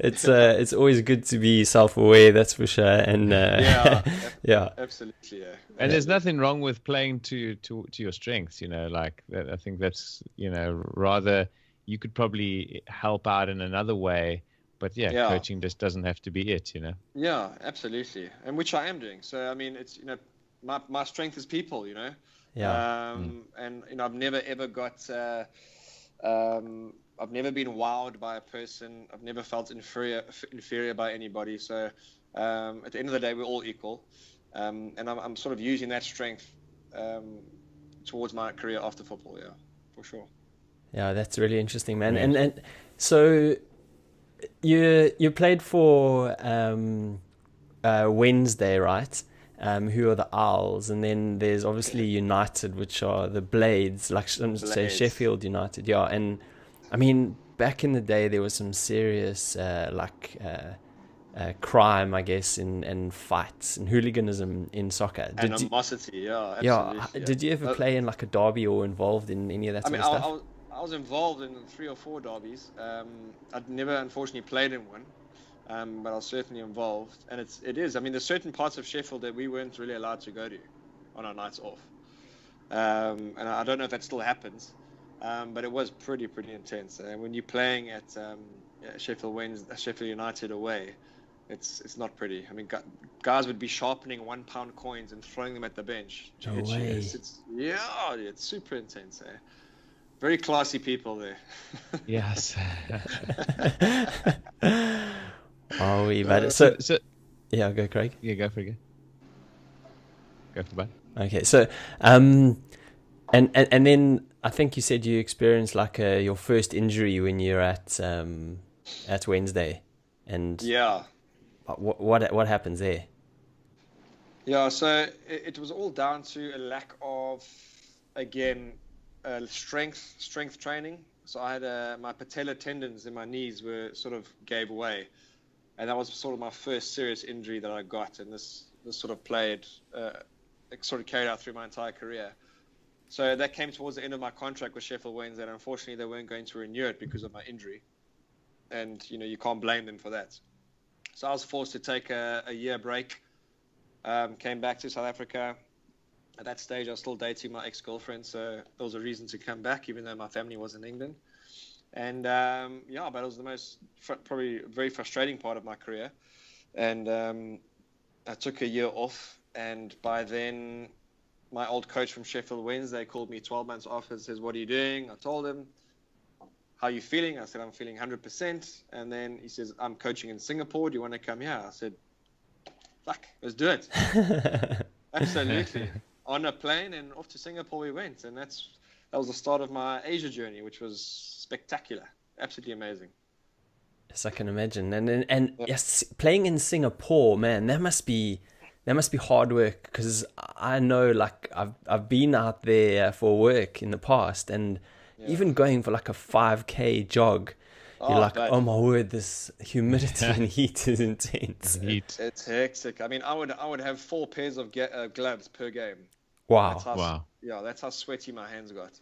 It's always good to be self-aware, that's for sure. And yeah, absolutely, yeah. And there's nothing wrong with playing to your strengths. Like that, I think that's rather you could probably help out in another way. But coaching just doesn't have to be it. Yeah, absolutely, and which I am doing. So I mean, it's my strength is people, Yeah. And I've never ever got, I've never been wowed by a person. I've never felt inferior by anybody. So at the end of the day, we're all equal. And I'm sort of using that strength towards my career after football. Yeah, for sure. Yeah, that's really interesting, man. And so you played for Wednesday, right? Who are the Owls, and then there's obviously United, which are the Blades, like say Sheffield United. Yeah, and I mean back in the day there was some serious crime, I guess, and fights and hooliganism in soccer. Animosity, absolutely. Did you ever play in like a derby or involved in any of that sort of stuff? I was involved in 3 or 4 derbies. I'd never unfortunately played in one. But I was certainly involved, and it is. I mean, there's certain parts of Sheffield that we weren't really allowed to go to on our nights off, and I don't know if that still happens, but it was pretty intense. And when you're playing at Sheffield United away, it's not pretty. I mean, guys would be sharpening £1 coins and throwing them at the bench. No way. It's super intense. Very classy people there. Yes. Oh, we've had it. So yeah, go Craig. Yeah, go for it. Go for that. Okay, so and then I think you said you experienced like your first injury when you're at Wednesday, and what happens there? Yeah, so it was all down to a lack of, again, strength training. So I had my patellar tendons in my knees sort of gave away. And that was sort of my first serious injury that I got, and this sort of played, it sort of carried out through my entire career. So that came towards the end of my contract with Sheffield Wednesday, and unfortunately they weren't going to renew it because of my injury. And, you can't blame them for that. So I was forced to take a year break, came back to South Africa. At that stage, I was still dating my ex-girlfriend, so there was a reason to come back, even though my family was in England. And but it was the most probably very frustrating part of my career. And I took a year off, and by then my old coach from Sheffield Wednesday called me 12 months after and says, what are you doing? I told him, how are you feeling? I said, I'm feeling 100%. And then he says, I'm coaching in Singapore. Do you want to come here? I said, fuck, let's do it. Absolutely. On a plane and off to Singapore we went. And that was the start of my Asia journey, which was spectacular. Absolutely amazing. Yes, I can imagine. And yes, playing in Singapore, man, that must be hard work, because I know, like, I've been out there for work in the past, and even going for like a 5K jog, you're like, oh my word, this humidity and heat is intense. It's hectic. I mean, I would have 4 pairs of gloves per game. Wow. That's how sweaty my hands got.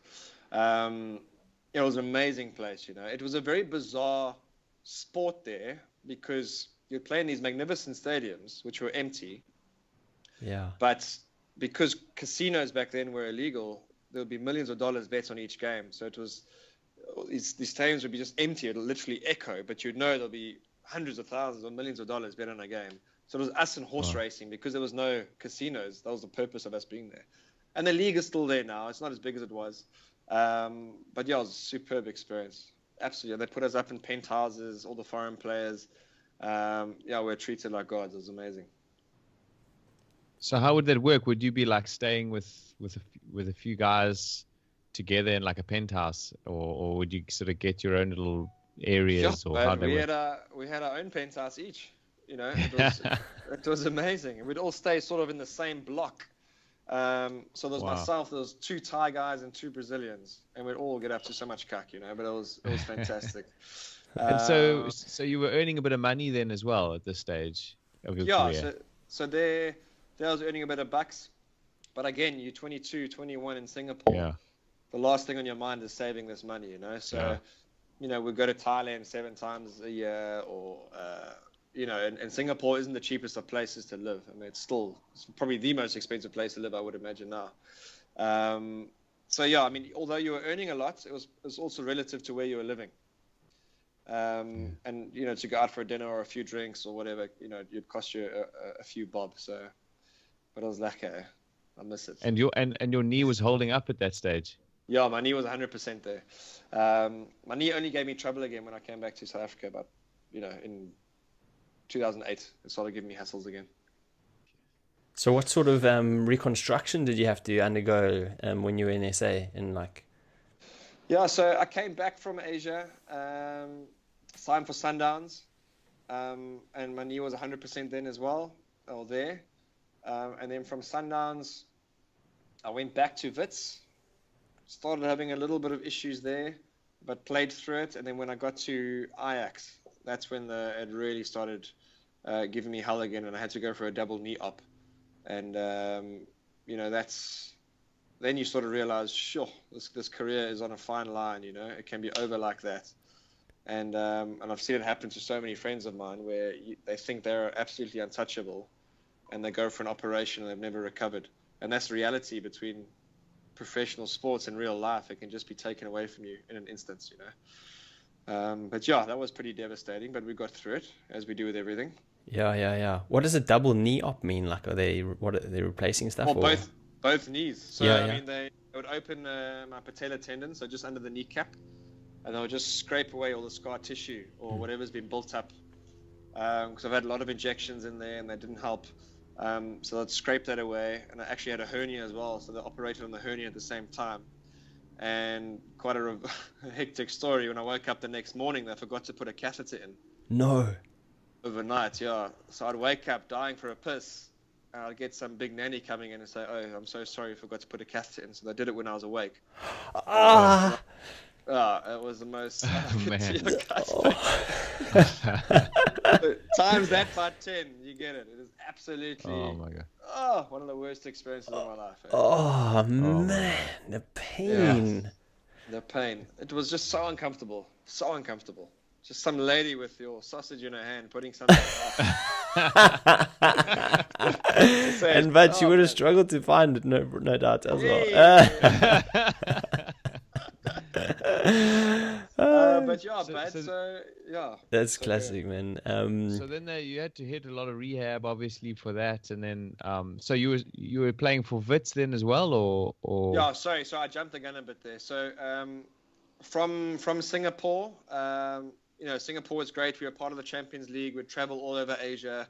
It was an amazing place, you know. It was a very bizarre sport there, because you're playing these magnificent stadiums, which were empty. Yeah. But because casinos back then were illegal, there would be millions of dollars bet on each game. So it was, these stadiums would be just empty. It'll literally echo, but you'd know there'll be hundreds of thousands or millions of dollars bet on a game. So it was us and horse racing, because there was no casinos. That was the purpose of us being there. And the league is still there now. It's not as big as it was. But yeah, it was a superb experience. Absolutely. They put us up in penthouses, all the foreign players. We're treated like gods. It was amazing. So how would that work? Would you be like staying with a few guys together in like a penthouse, or would you sort of get your own little areas? Sure, or how we had our own penthouse each. You know, it was amazing. We'd all stay sort of in the same block. So there was myself, there was 2 Thai guys and 2 Brazilians, and we'd all get up to so much cuck, you know. But it was fantastic. And so you were earning a bit of money then as well at this stage of your career. So there I was earning a bit of bucks, but again, you're 22, 21 in Singapore. Yeah. The last thing on your mind is saving this money, you know. So, you know, we go to Thailand 7 times a year, or you know, and Singapore isn't the cheapest of places to live. I mean, it's probably the most expensive place to live, I would imagine now. So yeah, I mean, although you were earning a lot, it was also relative to where you were living. And you know, to go out for a dinner or a few drinks or whatever, you know, it'd cost you a few bob. So, but I was like, I miss it. And your knee was holding up at that stage. Yeah, my knee was 100% there. My knee only gave me trouble again when I came back to South Africa, but you know, in 2008, it started giving me hassles again. So what sort of reconstruction did you have to undergo when you were in SA? Yeah, so I came back from Asia, signed for Sundowns, and my knee was 100% then as well, or there. And then from Sundowns, I went back to Wits, started having a little bit of issues there, but played through it. And then when I got to Ajax, that's when it really started giving me hell again, and I had to go for a double knee op. And, you know, then you sort of realize, sure, this career is on a fine line, you know, it can be over like that. And I've seen it happen to so many friends of mine where they think they're absolutely untouchable, and they go for an operation and they've never recovered. And that's the reality between professional sports and real life. It can just be taken away from you in an instance, you know. But yeah, that was pretty devastating, but we got through it, as we do with everything. Yeah. What does a double knee op mean? Like, are they replacing stuff? Well, both knees. So, I mean, they would open my patella tendon, so just under the kneecap, and they would just scrape away all the scar tissue or whatever's been built up. Because I've had a lot of injections in there, and they didn't help. So they'd scrape that away, and I actually had a hernia as well, so they operated on the hernia at the same time. And quite a hectic story. When I woke up the next morning, they forgot to put a catheter in. No. Overnight, yeah. So I'd wake up dying for a piss, and I'd get some big nanny coming in and say, "Oh, I'm so sorry, I forgot to put a catheter in." So they did it when I was awake. It was the most. Times that by 10, you get it. It is absolutely. Oh my god. One of the worst experiences of my life. Oh man, the pain. Yeah. The pain. It was just so uncomfortable. So uncomfortable. Just some lady with your sausage in her hand putting something But she would have struggled to find it, no doubt, as well. but yeah, yeah. That's So, classic, man. So then you had to hit a lot of rehab, obviously, for that, and then so you were playing for Wits then as well, or yeah, sorry, so I jumped the gun a bit there. So from Singapore, Singapore was great. We were part of the Champions League. We'd travel all over Asia.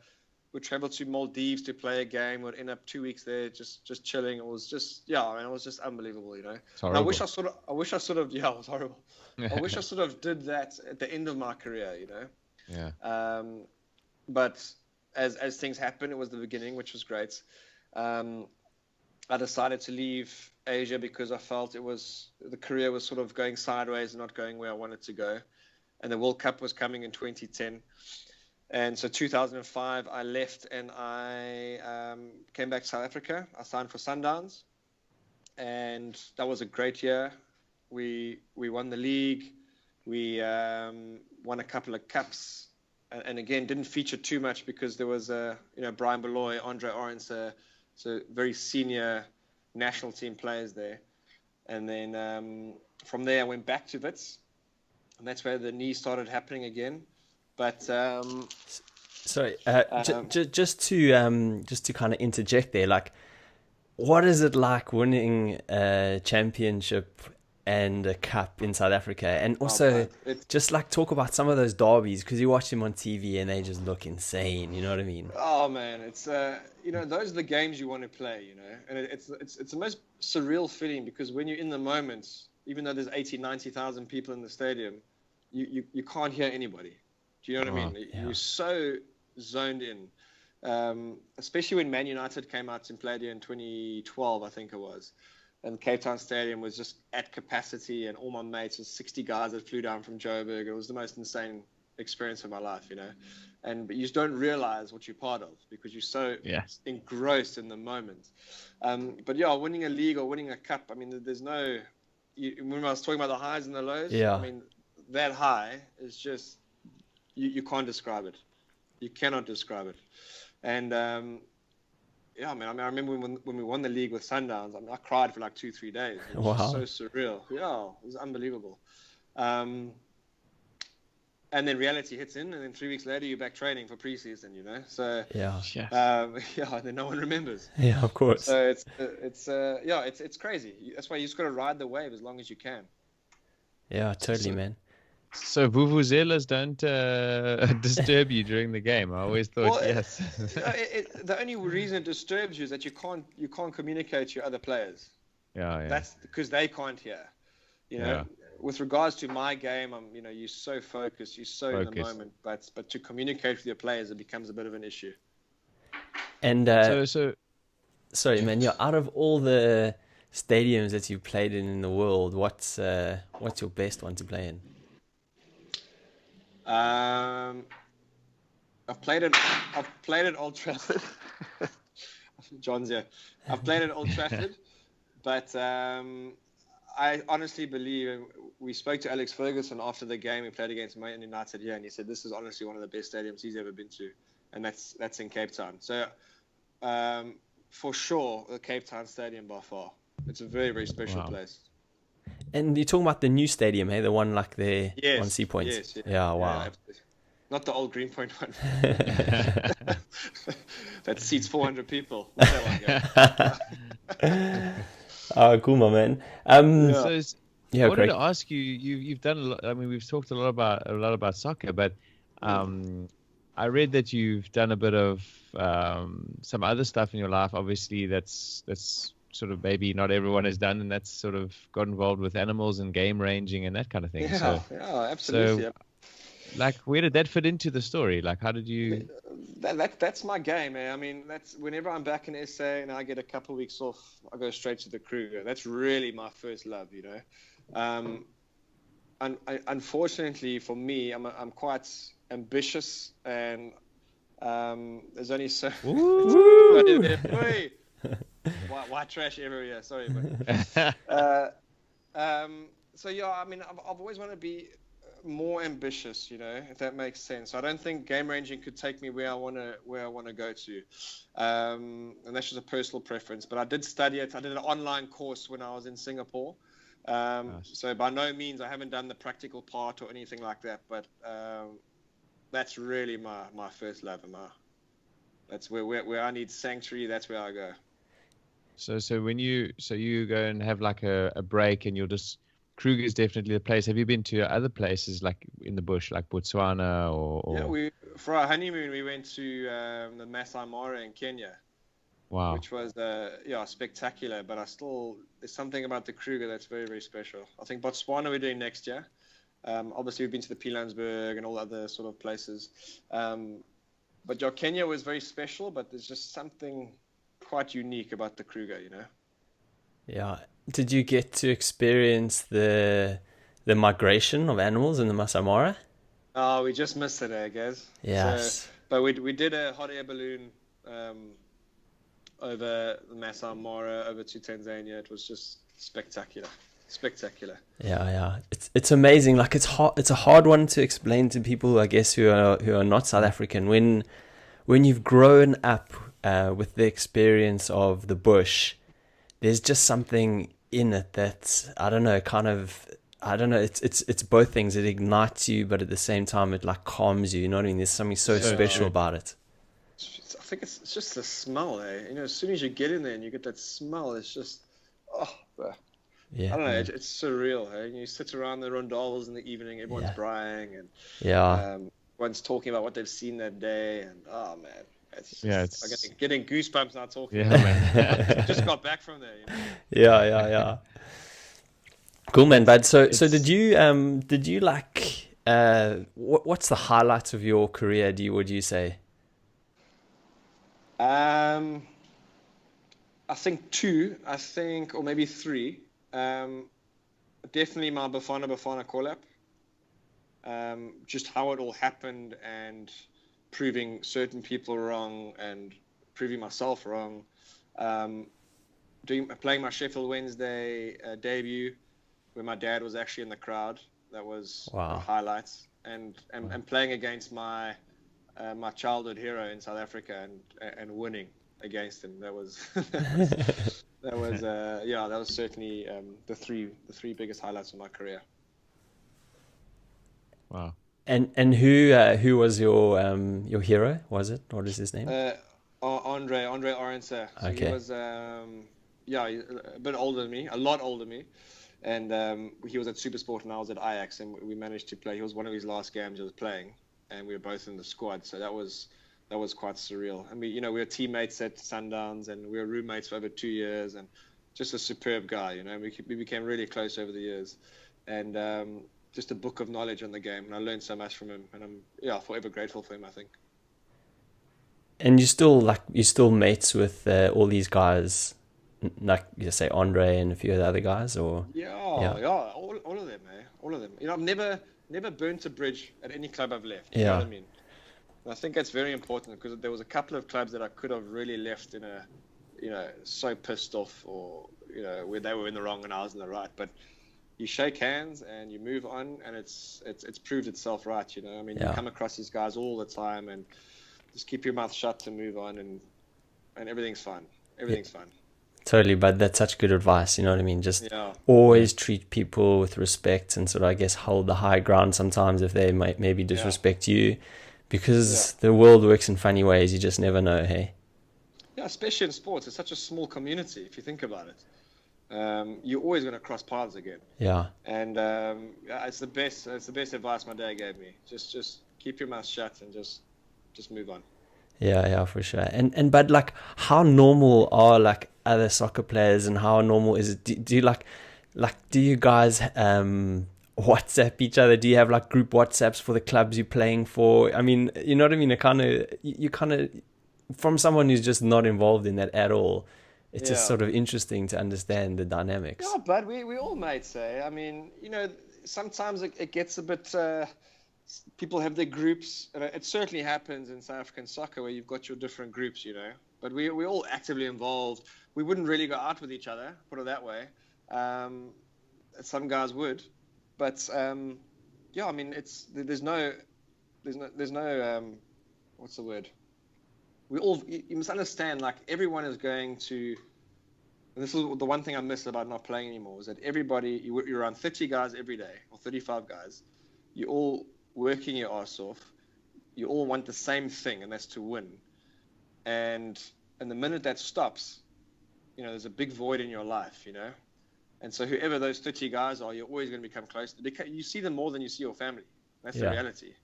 We'd travel to Maldives to play a game. We'd end up 2 weeks there, just chilling. It was just, it was just unbelievable, And I wish I sort of, yeah, it was horrible. I wish I sort of did that at the end of my career, Yeah. But as things happened, it was the beginning, which was great. I decided to leave Asia because I felt the career was sort of going sideways and not going where I wanted to go. And the World Cup was coming in 2010. And so 2005, I left and I came back to South Africa. I signed for Sundowns. And that was a great year. We won the league. We won a couple of cups. And again, didn't feature too much because there was, Brian Beloy, Andre Orens, so very senior national team players there. And then from there, I went back to Wits. And that's where the knee started happening again. But sorry, just to kind of interject there, like, what is it like winning a championship and a cup in South Africa? And also, just like talk about some of those derbies, because you watch them on TV and they just look insane. You know what I mean? Oh man, it's those are the games you want to play. And it's the most surreal feeling, because when you're in the moment, even though there's 90,000 people in the stadium, you can't hear anybody. Do you know what I mean? Yeah. You're so zoned in, especially when Man United came out and played here in 2012, I think it was. And Cape Town Stadium was just at capacity, and all my mates, was 60 guys that flew down from Joburg. It was the most insane experience of my life, but you just don't realize what you're part of because you're so engrossed in the moment. But yeah, winning a league or winning a cup, I mean, there's no... when I was talking about the highs and the lows, I mean, that high is just... You can't describe it. You cannot describe it. And I remember when we won the league with Sundowns, I cried for like 2-3 days. It was just so surreal. Yeah, it was unbelievable. And then reality hits in, and then 3 weeks later you're back training for preseason. So and then no one remembers. Yeah, of course. So it's crazy. That's why you just got to ride the wave as long as you can. Yeah, totally, man. So vuvuzelas don't disturb you during the game. I always thought yes. The only reason it disturbs you is that you can't communicate to your other players. Yeah. That's because they can't hear. With regards to my game, you're so focused, you're so in the moment, but to communicate with your players, it becomes a bit of an issue. And sorry, man. Yeah, out of all the stadiums that you've played in the world, what's your best one to play in? I've played at Old Trafford. John's here. I've played at Old Trafford, but I honestly believe, we spoke to Alex Ferguson after the game. We played against Man United here, and he said this is honestly one of the best stadiums he's ever been to, and that's in Cape Town. So for sure, the Cape Town Stadium by far. It's a very, very special place. And you're talking about the new stadium, hey? The one like there on Sea Point? Yes. Yeah, wow. Yeah, not the old Greenpoint one. That seats 400 people. Not that one, Oh, cool, my man. I wanted great. to ask you. You've done a lot. I mean, we've talked a lot about soccer, but I read that you've done a bit of some other stuff in your life. Obviously, that's sort of maybe not everyone has done, and that's sort of got involved with animals and game ranging and that kind of thing. Yeah, absolutely. So, like, where did that fit into the story? Like, how did you... That's my game, man. I mean, that's whenever I'm back in SA and I get a couple of weeks off, I go straight to the crew. That's really my first love, Unfortunately for me, I'm quite ambitious, and there's only so... White trash everywhere. Sorry, but so yeah, I mean, I've always wanted to be more ambitious, if that makes sense. So I don't think game ranging could take me where I want to go to, and that's just a personal preference. But I did study it. I did an online course when I was in Singapore, So by no means I haven't done the practical part or anything like that, but that's really my first love. That's where I need sanctuary. That's where I go. So when you go and have like a break, and you'll just, Kruger is definitely the place. Have you been to other places like in the bush, like Botswana or... Yeah, for our honeymoon we went to the Masai Mara in Kenya. Wow. Which was spectacular, but there's something about the Kruger that's very, very special. I think Botswana we're doing next year. Obviously we've been to the Pilanesberg and all other sort of places. But Kenya was very special, but there's just something quite unique about the Kruger, you know. Yeah. Did you get to experience the migration of animals in the Masai Mara? Oh, we just missed it, I guess. Yes. But we did a hot air balloon over the Masai Mara over to Tanzania. It was just spectacular. Yeah. It's amazing. Like it's a hard one to explain to people, I guess, who are not South African. When you've grown up with the experience of the bush, there's just something in it that I don't know. It's both things. It ignites you, but at the same time, it like calms you. You know what I mean? There's something so special about it. I think it's just the smell, eh? You know, as soon as you get in there and you get that smell, it's just, yeah. I don't know, it's surreal, eh? You sit around the rondelles in the evening, everyone's braaiing, and everyone's talking about what they've seen that day, and oh man, it's I'm getting goosebumps now talking. Yeah, man. Just got back from there. You know? Yeah. Cool, man, bud. So did you like what's the highlights of your career? Would you say? I think two. Or maybe three. Definitely my Bafana call-up. Just how it all happened and proving certain people wrong and proving myself wrong. Playing my Sheffield Wednesday debut, where my dad was actually in the crowd. That was the highlights. And playing against my childhood hero in South Africa and winning against him. That was that was certainly the three biggest highlights of my career. Wow. And who was your hero? Was it? What is his name? Andre Orense. So okay. He was a bit older than me, a lot older than me. And he was at Supersport and I was at Ajax, and we managed to play. He was one of his last games he was playing, and we were both in the squad. So that was quite surreal. And we were teammates at Sundowns, and we were roommates for over 2 years, and just a superb guy. You know, we became really close over the years, and just a book of knowledge on the game. And I learned so much from him, and I'm forever grateful for him, I think. And you still mates with all these guys, like you say Andre and a few of the other guys, or all of them, man, all of them. You know, I've never burnt a bridge at any club I've left. You know what I mean? And I think that's very important, because there was a couple of clubs that I could have really left in a, so pissed off, or where they were in the wrong and I was in the right. But you shake hands and you move on, and it's proved itself right. You know, I mean, you come across these guys all the time, and just keep your mouth shut and move on, and everything's fine. Everything's fine. Totally, but that's such good advice, you know what I mean? Just always treat people with respect, and sort of, I guess, hold the high ground sometimes if they might maybe disrespect you, because the world works in funny ways. You just never know, hey? Yeah, especially in sports. It's such a small community, if you think about it. You're always going to cross paths again. Yeah. And it's the best advice my dad gave me. Just keep your mouth shut and just move on. Yeah, for sure. And but like, how normal are like other soccer players, and how normal is it? Do you do you guys WhatsApp each other? Do you have like group WhatsApps for the clubs you're playing for? I mean, you know what I mean? You kind of, from someone who's just not involved in that at all, it's just sort of interesting to understand the dynamics. Yeah, but we all mates, eh? I mean, sometimes it gets a bit. People have their groups, and it certainly happens in South African soccer where you've got your different groups, But we're all actively involved. We wouldn't really go out with each other, put it that way. Some guys would, but I mean, there's no what's the word? You must understand, like, everyone is going to And this is the one thing I miss about not playing anymore, is that everybody, you're around 30 guys every day, or 35 guys. You're all working your ass off. You all want the same thing, and that's to win. And the minute that stops, there's a big void in your life, And so whoever those 30 guys are, you're always going to become close. You see them more than you see your family. That's the reality.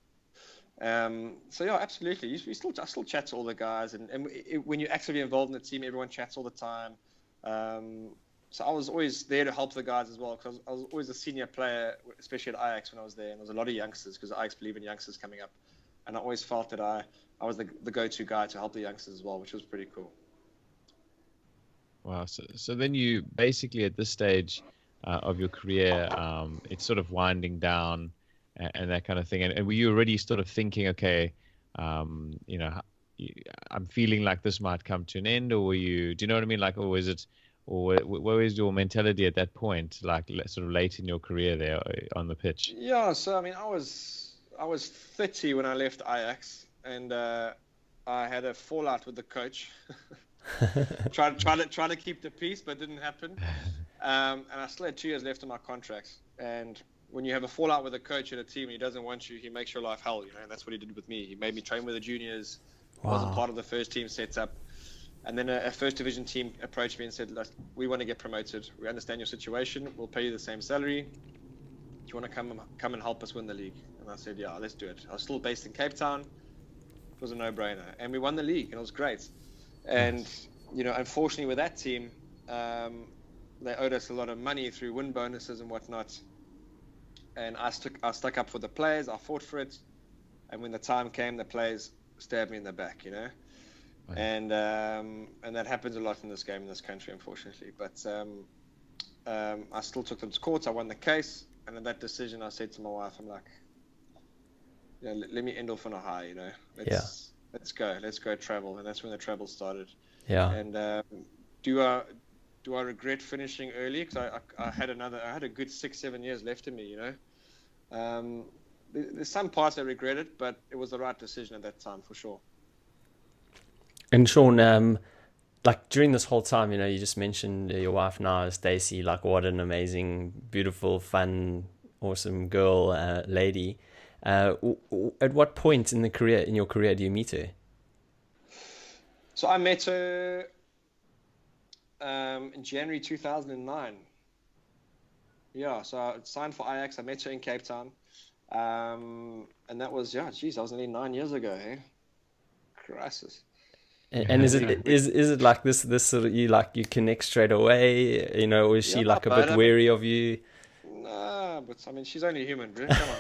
So yeah, absolutely. I still chat to all the guys, and when you're actively involved in the team, everyone chats all the time. So I was always there to help the guys as well, because I was always a senior player, especially at Ajax when I was there, and there was a lot of youngsters, because Ajax believe in youngsters coming up, and I always felt that I was the go-to guy to help the youngsters as well, which was pretty cool. Wow. So then you basically at this stage of your career, it's sort of winding down and that kind of thing. And were you already sort of thinking, okay, I'm feeling like this might come to an end, or do you know what I mean? Like, or is it, or what was your mentality at that point, like sort of late in your career there on the pitch? Yeah. So, I mean, I was 30 when I left Ajax, and I had a fallout with the coach. Try to keep the peace, but it didn't happen. And I still had 2 years left on my contract. And when you have a fallout with a coach in a team and he doesn't want you, he makes your life hell, and that's what he did with me. He made me train with the juniors. Wow. I wasn't part of the first team setup. And then a first division team approached me and said, we want to get promoted. We understand your situation. We'll pay you the same salary. Do you want to come and help us win the league? And I said, yeah, let's do it. I was still based in Cape Town. It was a no-brainer. And we won the league, and it was great. And, unfortunately with that team, they owed us a lot of money through win bonuses and whatnot. And I stuck up for the players. I fought for it. And when the time came, the players stabbed me in the back, Right. And that happens a lot in this game in this country, unfortunately. But I still took them to court. I won the case. And in that decision, I said to my wife, I'm like, let me end off on a high, Let's go travel. And that's when the travel started. Yeah. And do I regret finishing early? Because I had a good 6-7 years left in me, There's some parts I regret it, but it was the right decision at that time, for sure. And Sean, like during this whole time, you just mentioned your wife now, Stacey, like what an amazing, beautiful, fun, awesome girl, lady. At what point in your career do you meet her? So I met her in January 2009. Yeah, so I signed for Ajax. I met her in Cape Town. And that was, I was nearly 9 years ago, hey? Crisis. And is it like this sort of, you connect straight away, or is she like a bit wary of you? No, but I mean, she's only human, bro. Come on,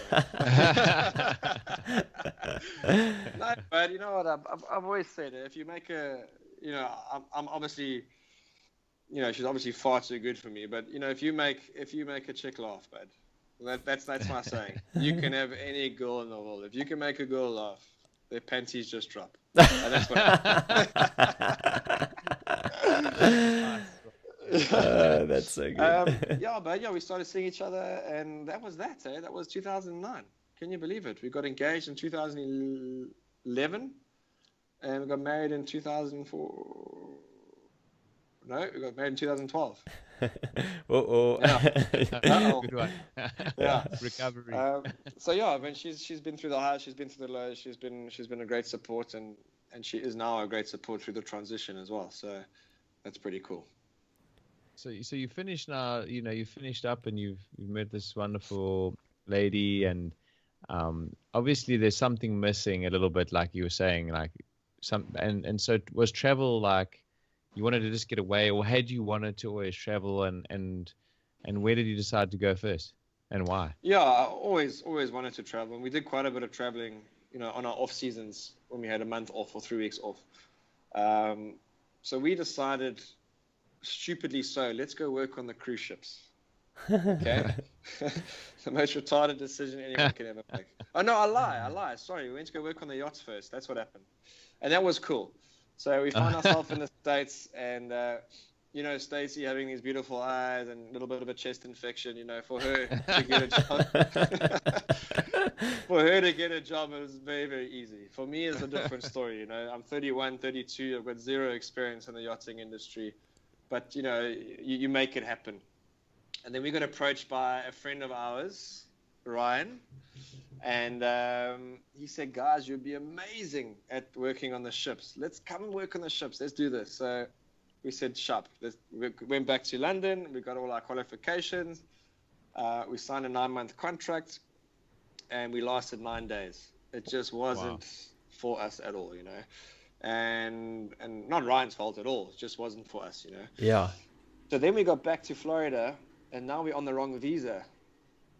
man. No, but you know what? I've always said, if you make I'm obviously, she's obviously far too good for me. But if you make a chick laugh, bud, that's my saying. You can have any girl in the world. If you can make a girl laugh, their panties just drop. And that's what. That's so good. But we started seeing each other, and that was that. That was 2009. Can you believe it? We got engaged in 2011, and we got married in 2004. No, we got married in 2012. Uh-oh. Good one. Yeah. Recovery. I mean, she's been through the highs, she's been through the lows, she's been a great support, and she is now a great support through the transition as well. So that's pretty cool. So you finished now. You finished up, and you've met this wonderful lady, and obviously there's something missing a little bit, like you were saying, like and so was travel like. You wanted to just get away, or had you wanted to always travel, and where did you decide to go first, and why? Yeah, I always wanted to travel, and we did quite a bit of traveling, on our off seasons when we had a month off or 3 weeks off. So we decided, stupidly so, let's go work on the cruise ships. Okay, the most retarded decision anyone can ever make. Oh no, I lie. Sorry, we went to go work on the yachts first. That's what happened, and that was cool. So we found ourselves in the States, and Stacey having these beautiful eyes and a little bit of a chest infection. For her to get a job, it was very, very easy. For me, it's a different story. I'm 31, 32. I've got zero experience in the yachting industry. but you make it happen. And then we got approached by a friend of ours, Ryan, and he said, guys, you'd be amazing at working on the ships. Let's come and work on the ships. Let's do this. So we said, shop. We went back to London. We got all our qualifications. We signed a 9-month contract, and we lasted 9 days. It just wasn't for us at all, and not Ryan's fault at all. It just wasn't for us, Yeah. So then we got back to Florida, and now we're on the wrong visa.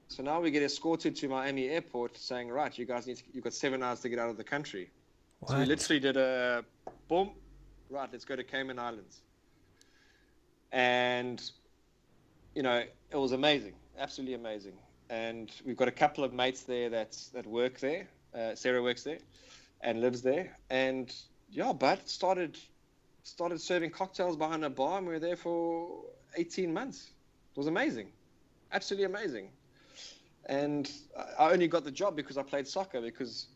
So now we get escorted to Miami airport saying, right, you guys you've got 7 hours to get out of the country. What? So we literally did a boom, right, let's go to Cayman Islands. And, it was amazing, absolutely amazing. And we've got a couple of mates there that work there. Sarah works there and lives there. And Bud started serving cocktails behind a bar, and we were there for 18 months. It was amazing, absolutely amazing. And I only got the job because I played soccer, because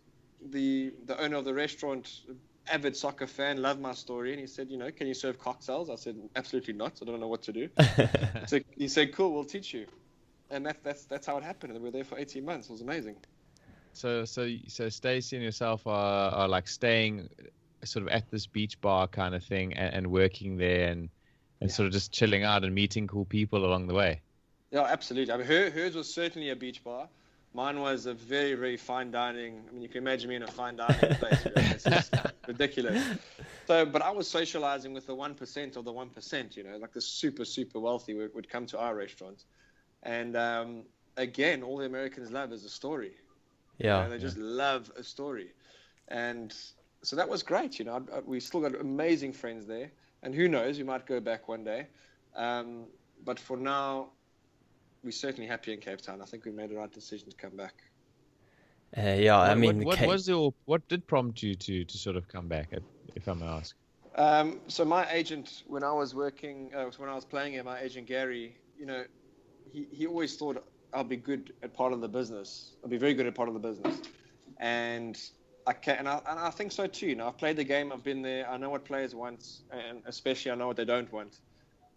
the owner of the restaurant, avid soccer fan, loved my story, and he said, can you serve cocktails? I said, absolutely not. I don't know what to do. So he said, cool, we'll teach you. And that's how it happened. And we were there for 18 months. It was amazing. So Stacey and yourself are like staying sort of at this beach bar kind of thing and working there and sort of just chilling out and meeting cool people along the way. Yeah, absolutely. I mean, hers was certainly a beach bar. Mine was a very, very fine dining. I mean, you can imagine me in a fine dining place. It's just ridiculous. So, but I was socializing with the 1% of the 1%, like the super, super wealthy would come to our restaurants. And again, all the Americans love is a story. Yeah. They just love a story. And so that was great. We still got amazing friends there. And who knows, we might go back one day. But for now, we're certainly happy in Cape Town. I think we made the right decision to come back. I mean, what did prompt you to sort of come back, if I may ask? So my agent, when I was playing here, my agent Gary, he always thought I'll be good at part of the business. I'll be very good at part of the business, and I think so too. I've played the game. I've been there. I know what players want, and especially I know what they don't want,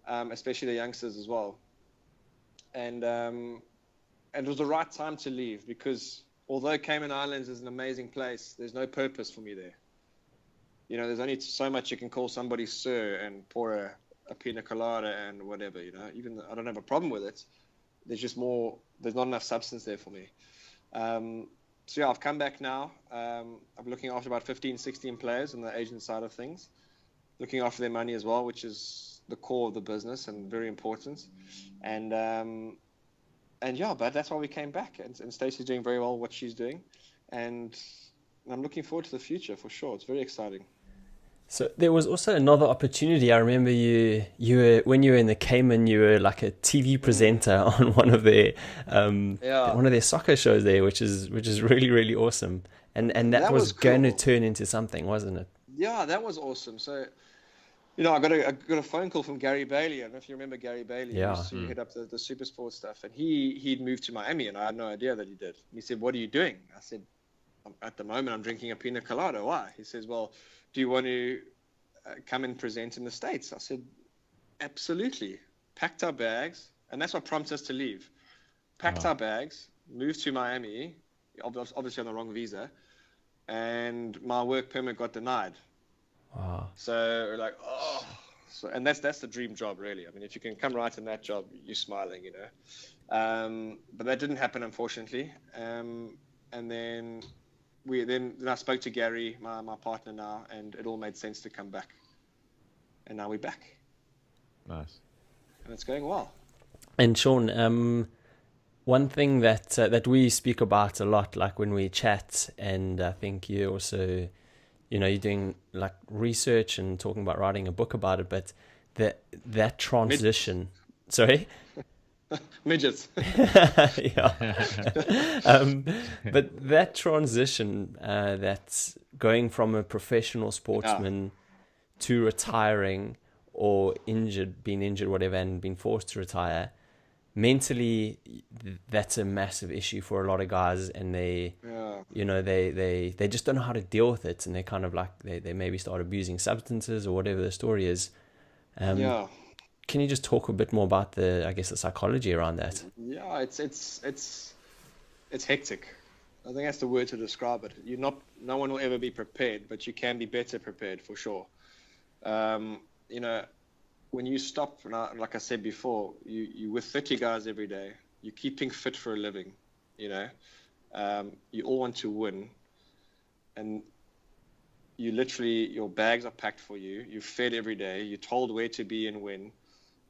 especially the youngsters as well. And it was the right time to leave, because although Cayman Islands is an amazing place, there's no purpose for me there. There's only so much you can call somebody sir and pour a pina colada and whatever. Even though I don't have a problem with it, there's not enough substance there for me. So I've come back now. I'm looking after about 15, 16 players on the agent side of things, looking after their money as well, which is the core of the business and very important. But that's why we came back. And Stacey's doing very well what she's doing, and I'm looking forward to the future for sure. It's very exciting. So there was also another opportunity. I remember you were, when you were in the Cayman, you were like a TV presenter on one of their soccer shows there, which is really, really awesome. And that was cool. Going to turn into something, wasn't it? Yeah, that was awesome. So, I got a phone call from Gary Bailey. I don't know if you remember Gary Bailey. Yeah. He used to head up the super sports stuff, and he'd moved to Miami, and I had no idea that he did. And he said, "What are you doing?" I said, "At the moment, I'm drinking a pina colada." Why? He says, "Well, do you want to come and present in the States?" I said, "Absolutely." Packed our bags, and that's what prompted us to leave. Packed our bags, moved to Miami, obviously on the wrong visa, and my work permit got denied. Wow. So we're like, oh. So, and that's the dream job, really. I mean, if you can come right in that job, you're smiling, But that didn't happen, unfortunately. And then I spoke to Gary, my partner now, and it all made sense to come back. And now we're back. Nice. And it's going well. And Sean, one thing that we speak about a lot, like when we chat, and I think you also, you're doing like research and talking about writing a book about it, but that transition. Sorry? Midgets. Yeah. But that transition, that's going from a professional sportsman to retiring or being injured, whatever, and being forced to retire, mentally, that's a massive issue for a lot of guys, and they just don't know how to deal with it, and they kind of like they maybe start abusing substances or whatever the story is. can you just talk a bit more about the, I guess, the psychology around that? Yeah, it's hectic. I think that's the word to describe it. No one will ever be prepared, but you can be better prepared for sure. You know, when you stop, like I said before, you with 30 guys every day, you're keeping fit for a living, you know. You all want to win, and you literally, your bags are packed for you. You're fed every day. You're told where to be and when.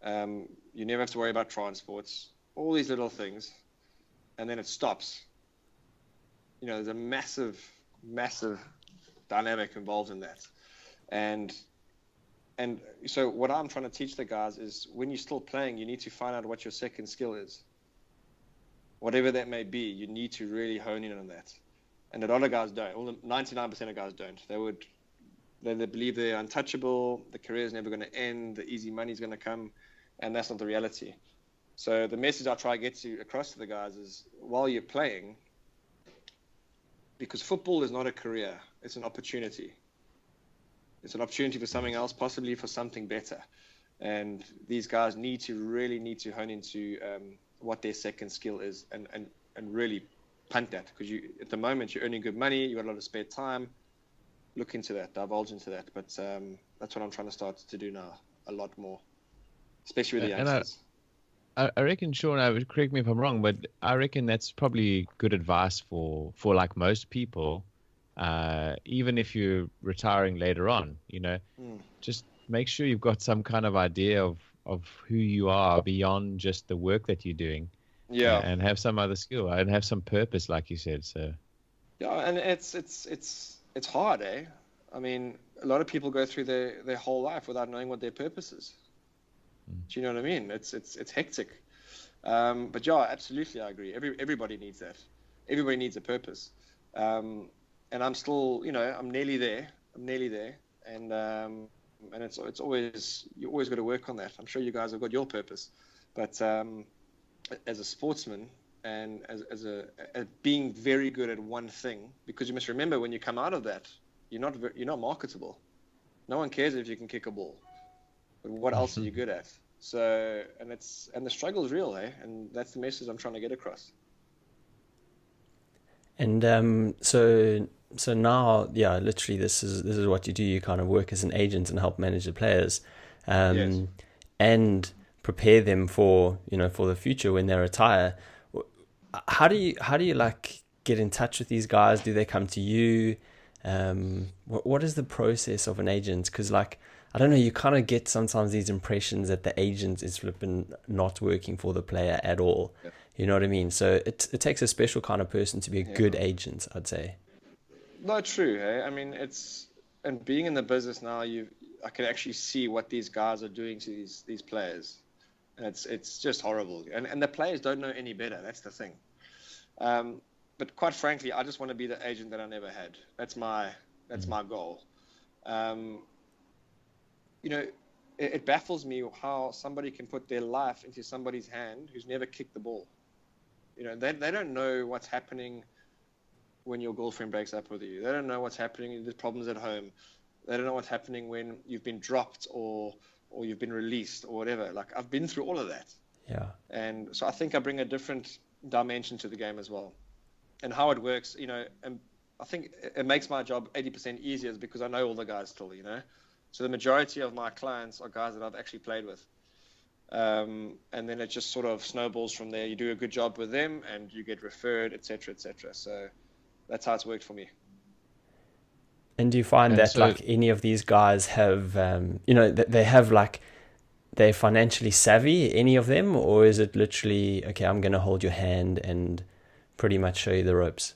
You never have to worry about transports, all these little things, and then it stops. You know, there's a massive, massive dynamic involved in that. And so what I'm trying to teach the guys is when you're still playing, you need to find out what your second skill is. Whatever that may be, you need to really hone in on that. And a lot of guys don't. Well, 99% of guys don't. They believe they're untouchable, the career is never going to end, the easy money is going to come, and that's not the reality. So the message I try to get across to the guys is while you're playing, because football is not a career, it's an opportunity. It's an opportunity for something else, possibly for something better. And these guys need to hone into what their second skill is and really punt that. Because at the moment, you're earning good money, you've got a lot of spare time. Look into that, divulge into that. But that's what I'm trying to start to do now, a lot more, especially with the youngsters. I reckon, Sean, correct me if I'm wrong, but I reckon that's probably good advice for like most people. Even if you're retiring later on, you know, just make sure you've got some kind of idea of who you are beyond just the work that you're doing. Yeah. And have some other skill and have some purpose, like you said. So. Yeah, and it's hard, eh? I mean, a lot of people go through their whole life without knowing what their purpose is. Do you know what I mean? It's hectic. But yeah, absolutely, I agree. Everybody needs that. Everybody needs a purpose. And I'm still, you know, I'm nearly there. And it's always, you always got to work on that. I'm sure you guys have got your purpose, but as a sportsman and as being very good at one thing, because you must remember when you come out of that, you're not marketable. No one cares if you can kick a ball, but what else are you good at? So, and the struggle is real, eh? And that's the message I'm trying to get across. And so now, yeah, literally, this is what you do. You kind of work as an agent and help manage the players, Yes. and prepare them for the future when they retire. How do you like get in touch with these guys? Do they come to you? What is the process of an agent? Because like, I don't know, you kind of get sometimes these impressions that the agent is flipping not working for the player at all. Yeah. You know what I mean? So it takes a special kind of person to be a good agent, I'd say. No, true. Hey, I mean, and being in the business now, I can actually see what these guys are doing to these players, and it's just horrible. And the players don't know any better. That's the thing. But quite frankly, I just want to be the agent that I never had. That's my goal. You know, it baffles me how somebody can put their life into somebody's hand who's never kicked the ball. You know, they don't know what's happening when your girlfriend breaks up with you. They don't know what's happening. There's problems at home. They don't know what's happening when you've been dropped or you've been released or whatever. Like, I've been through all of that. Yeah. And so I think I bring a different dimension to the game as well. And how it works, you know, and I think it makes my job 80% easier because I know all the guys still, you know. So the majority of my clients are guys that I've actually played with. And then it just sort of snowballs from there. You do a good job with them and you get referred, etc., etc. So that's how it's worked for me. And do you find that like any of these guys have, they have like, they're financially savvy, any of them, or is it literally, okay, I'm going to hold your hand and pretty much show you the ropes?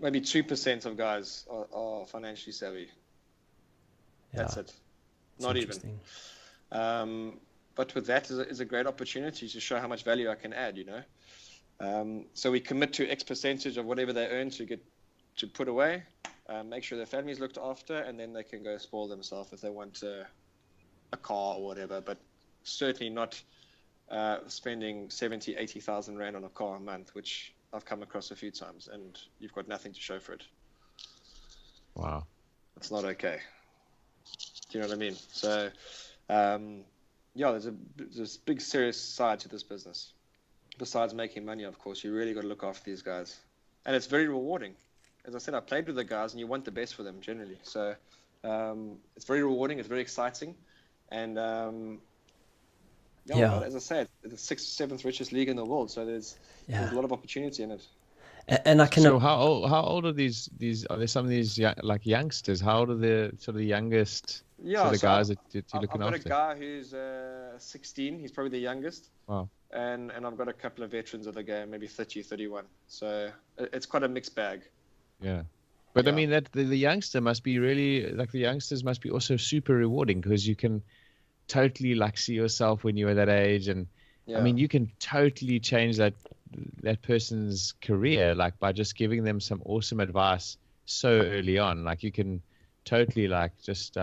Maybe 2% of guys are financially savvy. Yeah, that's it. Not even. But with that is a great opportunity to show how much value I can add, you know. So we commit to X percentage of whatever they earn to put away, make sure their family's looked after, and then they can go spoil themselves if they want a car or whatever, but certainly not spending 70, 80,000 Rand on a car a month, which I've come across a few times, and you've got nothing to show for it. Wow. It's not okay. Do you know what I mean? So Yeah, there's a big serious side to this business. Besides making money, of course, you really got to look after these guys, and it's very rewarding. As I said, I played with the guys, and you want the best for them generally. So it's very rewarding. It's very exciting, and well, as I said, it's the sixth, seventh richest league in the world. So there's a lot of opportunity in it. And I can. So how old are these? Are there some of these like youngsters? How old are the sort of the youngest? Yeah, the guys that you're looking I've got after? a guy who's 16. He's probably the youngest. Wow. And I've got a couple of veterans of the game, maybe 30, 31. So it's quite a mixed bag. Yeah. But I mean, that the youngster must be really, like, the youngsters must be also super rewarding, because you can totally like see yourself when you were that age. And I mean, you can totally change that person's career, like by just giving them some awesome advice so early on. Like you can totally like just,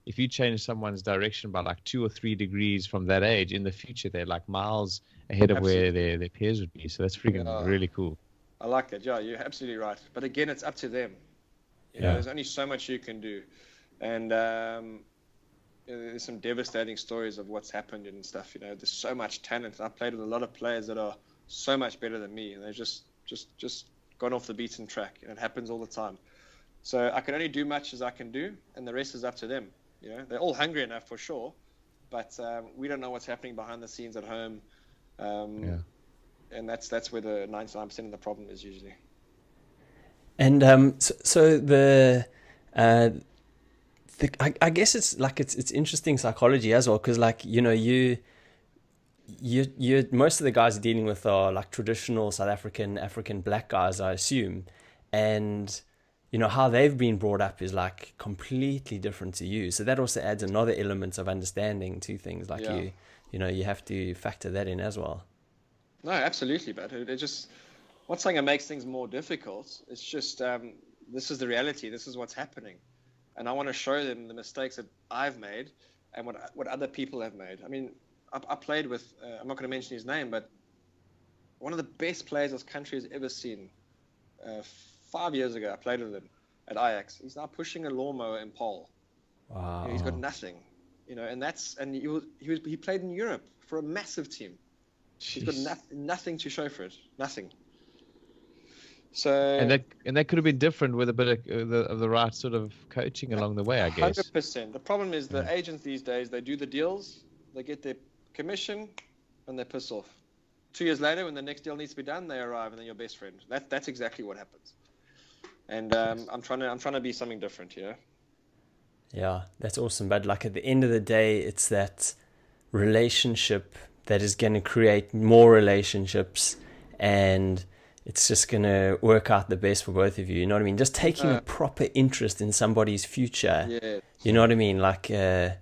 if you change someone's direction by like 2 or 3 degrees from that age, in the future, they're like miles ahead of where their peers would be. So that's freaking really cool. I like that. Yeah, you're absolutely right. But again, it's up to them. You know, there's only so much you can do. And there's some devastating stories of what's happened and stuff. You know, there's so much talent. I played with a lot of players that are so much better than me, and they've just gone off the beaten track. And it happens all the time. So I can only do much as I can do, and the rest is up to them. You know, they're all hungry enough for sure, but we don't know what's happening behind the scenes at home. And that's where the 99% of the problem is usually. And I guess it's like it's interesting psychology as well, because like, you know, you most of the guys you're dealing with are like traditional South African black guys, I assume, and you know how they've been brought up is like completely different to you. So that also adds another element of understanding to things. Like you know, you have to factor that in as well. No, absolutely, but it just, not saying it makes things more difficult. It's just this is the reality. This is what's happening, and I want to show them the mistakes that I've made and what other people have made. I mean, I played with I'm not going to mention his name, but one of the best players this country has ever seen. 5 years ago, I played with him at Ajax. He's now pushing a lawnmower in pole. Wow. You know, he's got nothing, you know, and he played in Europe for a massive team. He's got nothing to show for it, nothing. So and that could have been different with a bit of the right sort of coaching along the way, I guess. 100%. The problem is the agents these days, they do the deals, they get their commission, and they piss off. 2 years later, when the next deal needs to be done, they arrive and they're your best friend. That's exactly what happens. And I'm trying to be something different, you know. Yeah, that's awesome. But like at the end of the day, it's that relationship that is going to create more relationships, and it's just going to work out the best for both of you. You know what I mean? Just taking a proper interest in somebody's future. Yeah. You know what I mean? Like it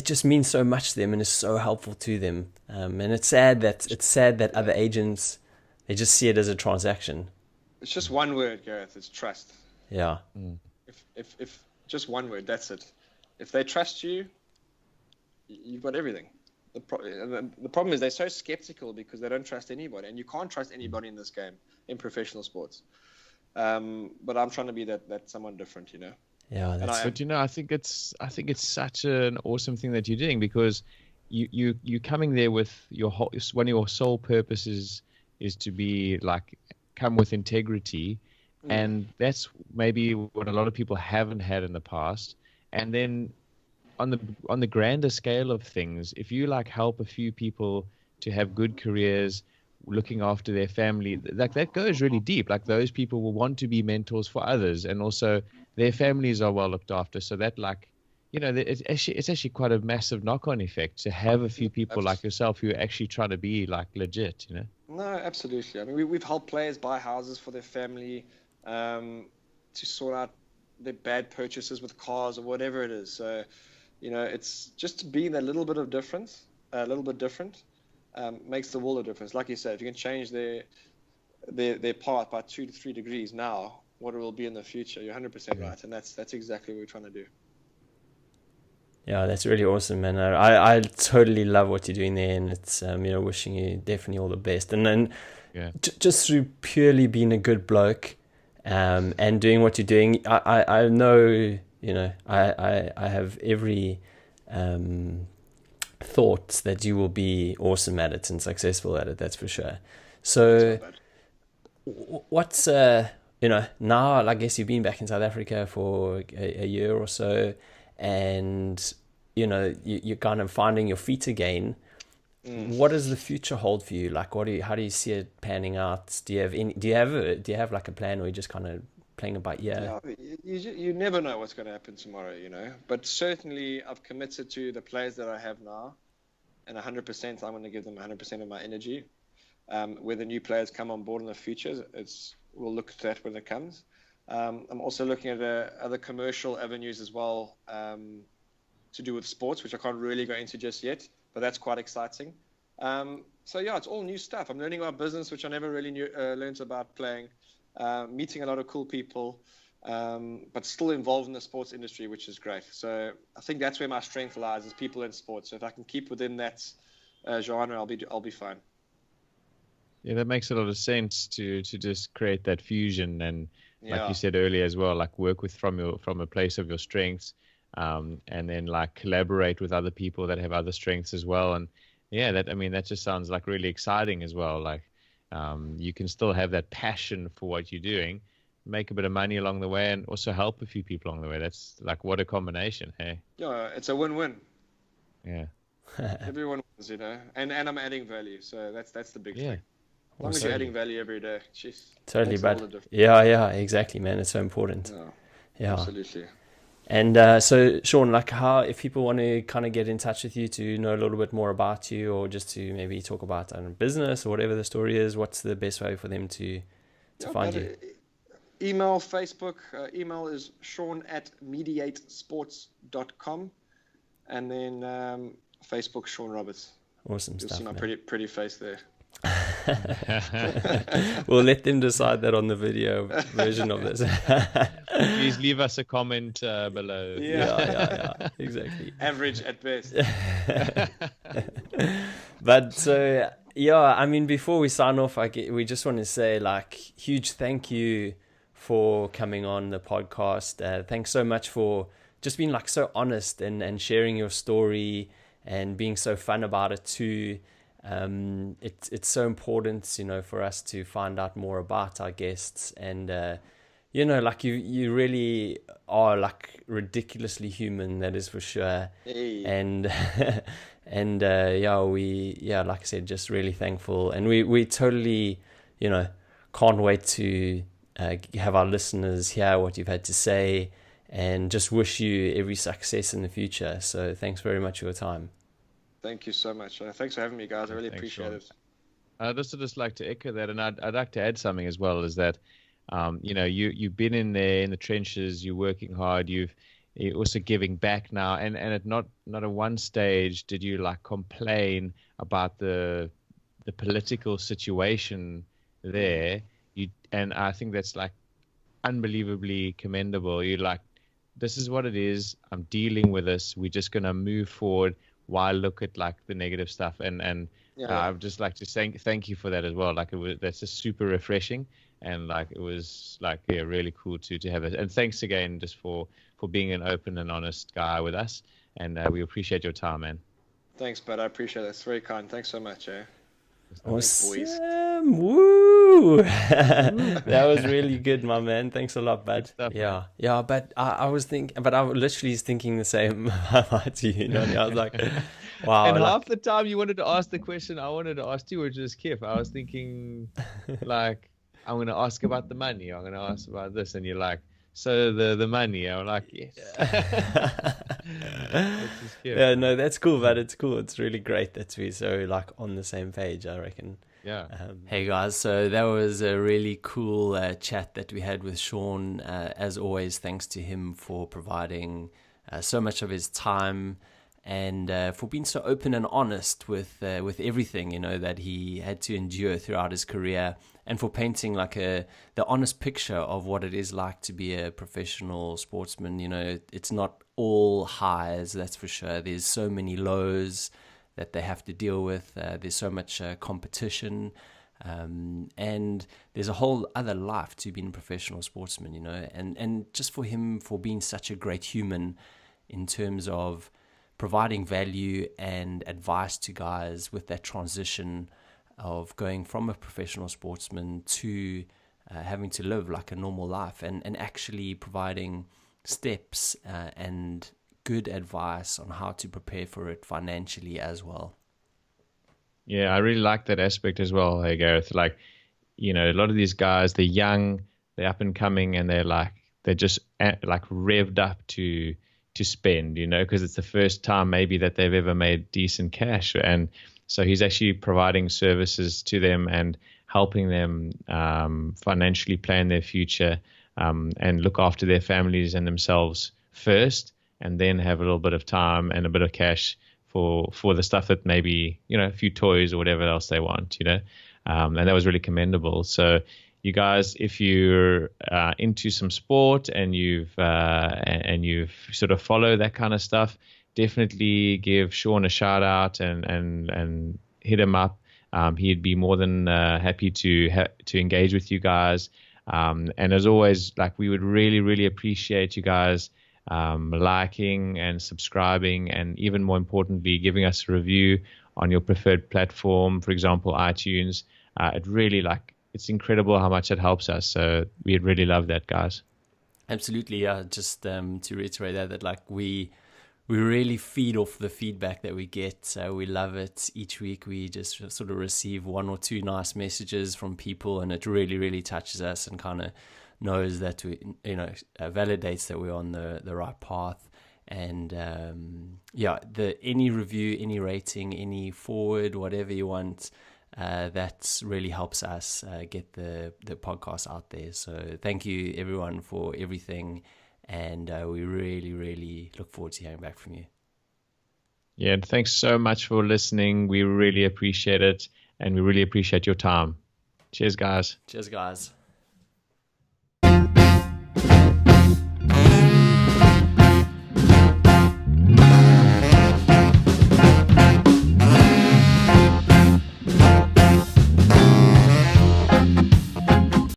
just means so much to them and is so helpful to them. And it's sad that other agents, they just see it as a transaction. It's just one word, Gareth. It's trust. Yeah. If just one word, that's it. If they trust you, you've got everything. The problem is they're so skeptical because they don't trust anybody, and you can't trust anybody in this game, in professional sports. But I'm trying to be that someone different, you know. Yeah, but you know, I think it's such an awesome thing that you're doing, because you coming there with one of your sole purposes is to be like, come with integrity, and that's maybe what a lot of people haven't had in the past. And then on the grander scale of things, if you like help a few people to have good careers, looking after their family, like that goes really deep. Like those people will want to be mentors for others, and also their families are well looked after. So that, like, you know, it's actually quite a massive knock-on effect to have a few people like yourself who are actually trying to be like legit, you know. No, absolutely. I mean, we've helped players buy houses for their family, to sort out their bad purchases with cars or whatever it is. So, you know, it's just to be that little bit of difference, a little bit different, makes the world of difference. Like you said, if you can change their path by 2 to 3 degrees now, what it will be in the future, you're 100% right. And that's exactly what we're trying to do. Yeah, that's really awesome, man. I totally love what you're doing there, and it's you know, wishing you definitely all the best. And then just through purely being a good bloke, and doing what you're doing, I know, you know, I have every thought that you will be awesome at it and successful at it. That's for sure. So, what's now? I guess you've been back in South Africa for a year or so, and you're kind of finding your feet again. What does the future hold for you? Like, how do you see it panning out? Do you have like a plan, or are you just kind of playing it by ear? You never know what's going to happen tomorrow, But certainly, I've committed to the players that I have now, and 100%. I'm going to give them 100% of my energy. Whether new players come on board in the future, we'll look at that when it comes. I'm also looking at other commercial avenues as well, to do with sports, which I can't really go into just yet. But that's quite exciting. So yeah, it's all new stuff. I'm learning about business, which I never really learned about playing. Meeting a lot of cool people, but still involved in the sports industry, which is great. So I think that's where my strength lies, is people in sports. So if I can keep within that genre, I'll be fine. Yeah, that makes a lot of sense to just create that fusion, and like you said earlier as well, like work from a place of your strengths. And then like collaborate with other people that have other strengths as well. And that just sounds like really exciting as well. Like, you can still have that passion for what you're doing, make a bit of money along the way, and also help a few people along the way. That's like, what a combination. Hey. Yeah, it's a win-win. Yeah. Everyone wins, and I'm adding value. So that's the big thing. As long as Also, you're adding value every day, jeez. Totally, but yeah, exactly, man. It's so important. Yeah, absolutely. And so, Sean, like, if people want to kind of get in touch with you to know a little bit more about you, or just to maybe talk about business or whatever the story is, what's the best way for them to find you? Email, Facebook. Email is sean@mediatesports.com, and then Facebook, Sean Roberts. Awesome You'll stuff. see my pretty face there. We'll let them decide that on the video version of this. Please leave us a comment below. Yeah, exactly. Average at best. But so I mean, before we sign off, we just want to say, like, huge thank you for coming on the podcast. Thanks so much for just being like so honest and sharing your story and being so fun about it too. It's so important, for us to find out more about our guests, and like you really are like ridiculously human, that is for sure. Hey. And like I said, just really thankful, and we totally can't wait to have our listeners hear what you've had to say, and just wish you every success in the future. So thanks very much for your time. Thank you so much. Thanks for having me, guys. I really appreciate it. I'd also just like to echo that, and I'd like to add something as well, is that, you've been in there in the trenches, you're working hard, you're also giving back now, and at not at one stage did you like complain about the political situation there. And I think that's like unbelievably commendable. You're like, this is what it is. I'm dealing with this. We're just gonna move forward. Why look at like the negative stuff? And I'd just like to thank you for that as well. Like, that's just super refreshing, and like it was like really cool to have it. And thanks again just for being an open and honest guy with us, and we appreciate your time, man. Thanks, bud. I appreciate it. It's very kind. Thanks so much. Awesome. Woo! That was really good, my man. Thanks a lot, bud. Stuff, yeah. But I was literally thinking the same about you. And I was like, wow. And half the time you wanted to ask the question I wanted to ask you, which is Kif. I was thinking, like, I'm going to ask about the money. I'm going to ask about this, and you're like, so the money. I'm like, yes. Yeah, no, that's cool, but it's cool. It's really great that we're so like on the same page, I reckon. Yeah. Hey guys, so that was a really cool chat that we had with Sean. As always, thanks to him for providing so much of his time, and for being so open and honest with everything that he had to endure throughout his career, and for painting like the honest picture of what it is like to be a professional sportsman. It's not all highs, that's for sure. There's so many lows that they have to deal with. There's so much competition, and there's a whole other life to being a professional sportsman, and just for him, for being such a great human in terms of providing value and advice to guys with that transition of going from a professional sportsman to having to live like a normal life, and actually providing steps and good advice on how to prepare for it financially as well. Yeah, I really like that aspect as well, hey Gareth. Like, you know, a lot of these guys, they're young, they're up and coming, and they're just like revved up to spend, you know, because it's the first time maybe that they've ever made decent cash. And so he's actually providing services to them and helping them financially plan their future, and look after their families and themselves first, and then have a little bit of time and a bit of cash for the stuff that maybe, you know, a few toys or whatever else they want, you know. And that was really commendable. So you guys, if you're into some sport and you've sort of follow that kind of stuff, definitely give Sean a shout out and hit him up. He'd be more than happy to engage with you guys. And as always, like, we would really, really appreciate you guys liking and subscribing, and even more importantly, giving us a review on your preferred platform, for example, iTunes. It really, like, it's incredible how much it helps us. So we'd really love that, guys. Absolutely. Yeah. Just to reiterate that like we really feed off the feedback that we get. So we love it. Each week we just sort of receive one or two nice messages from people, and it really, really touches us and kind of knows that we, you know, validates that we're on the right path. And any review, any rating, any forward, whatever you want, that really helps us get the podcast out there. So thank you everyone for everything, and we really, really look forward to hearing back from you. Yeah, thanks so much for listening. We really appreciate it, and we really appreciate your time. Cheers, guys. Cheers, guys.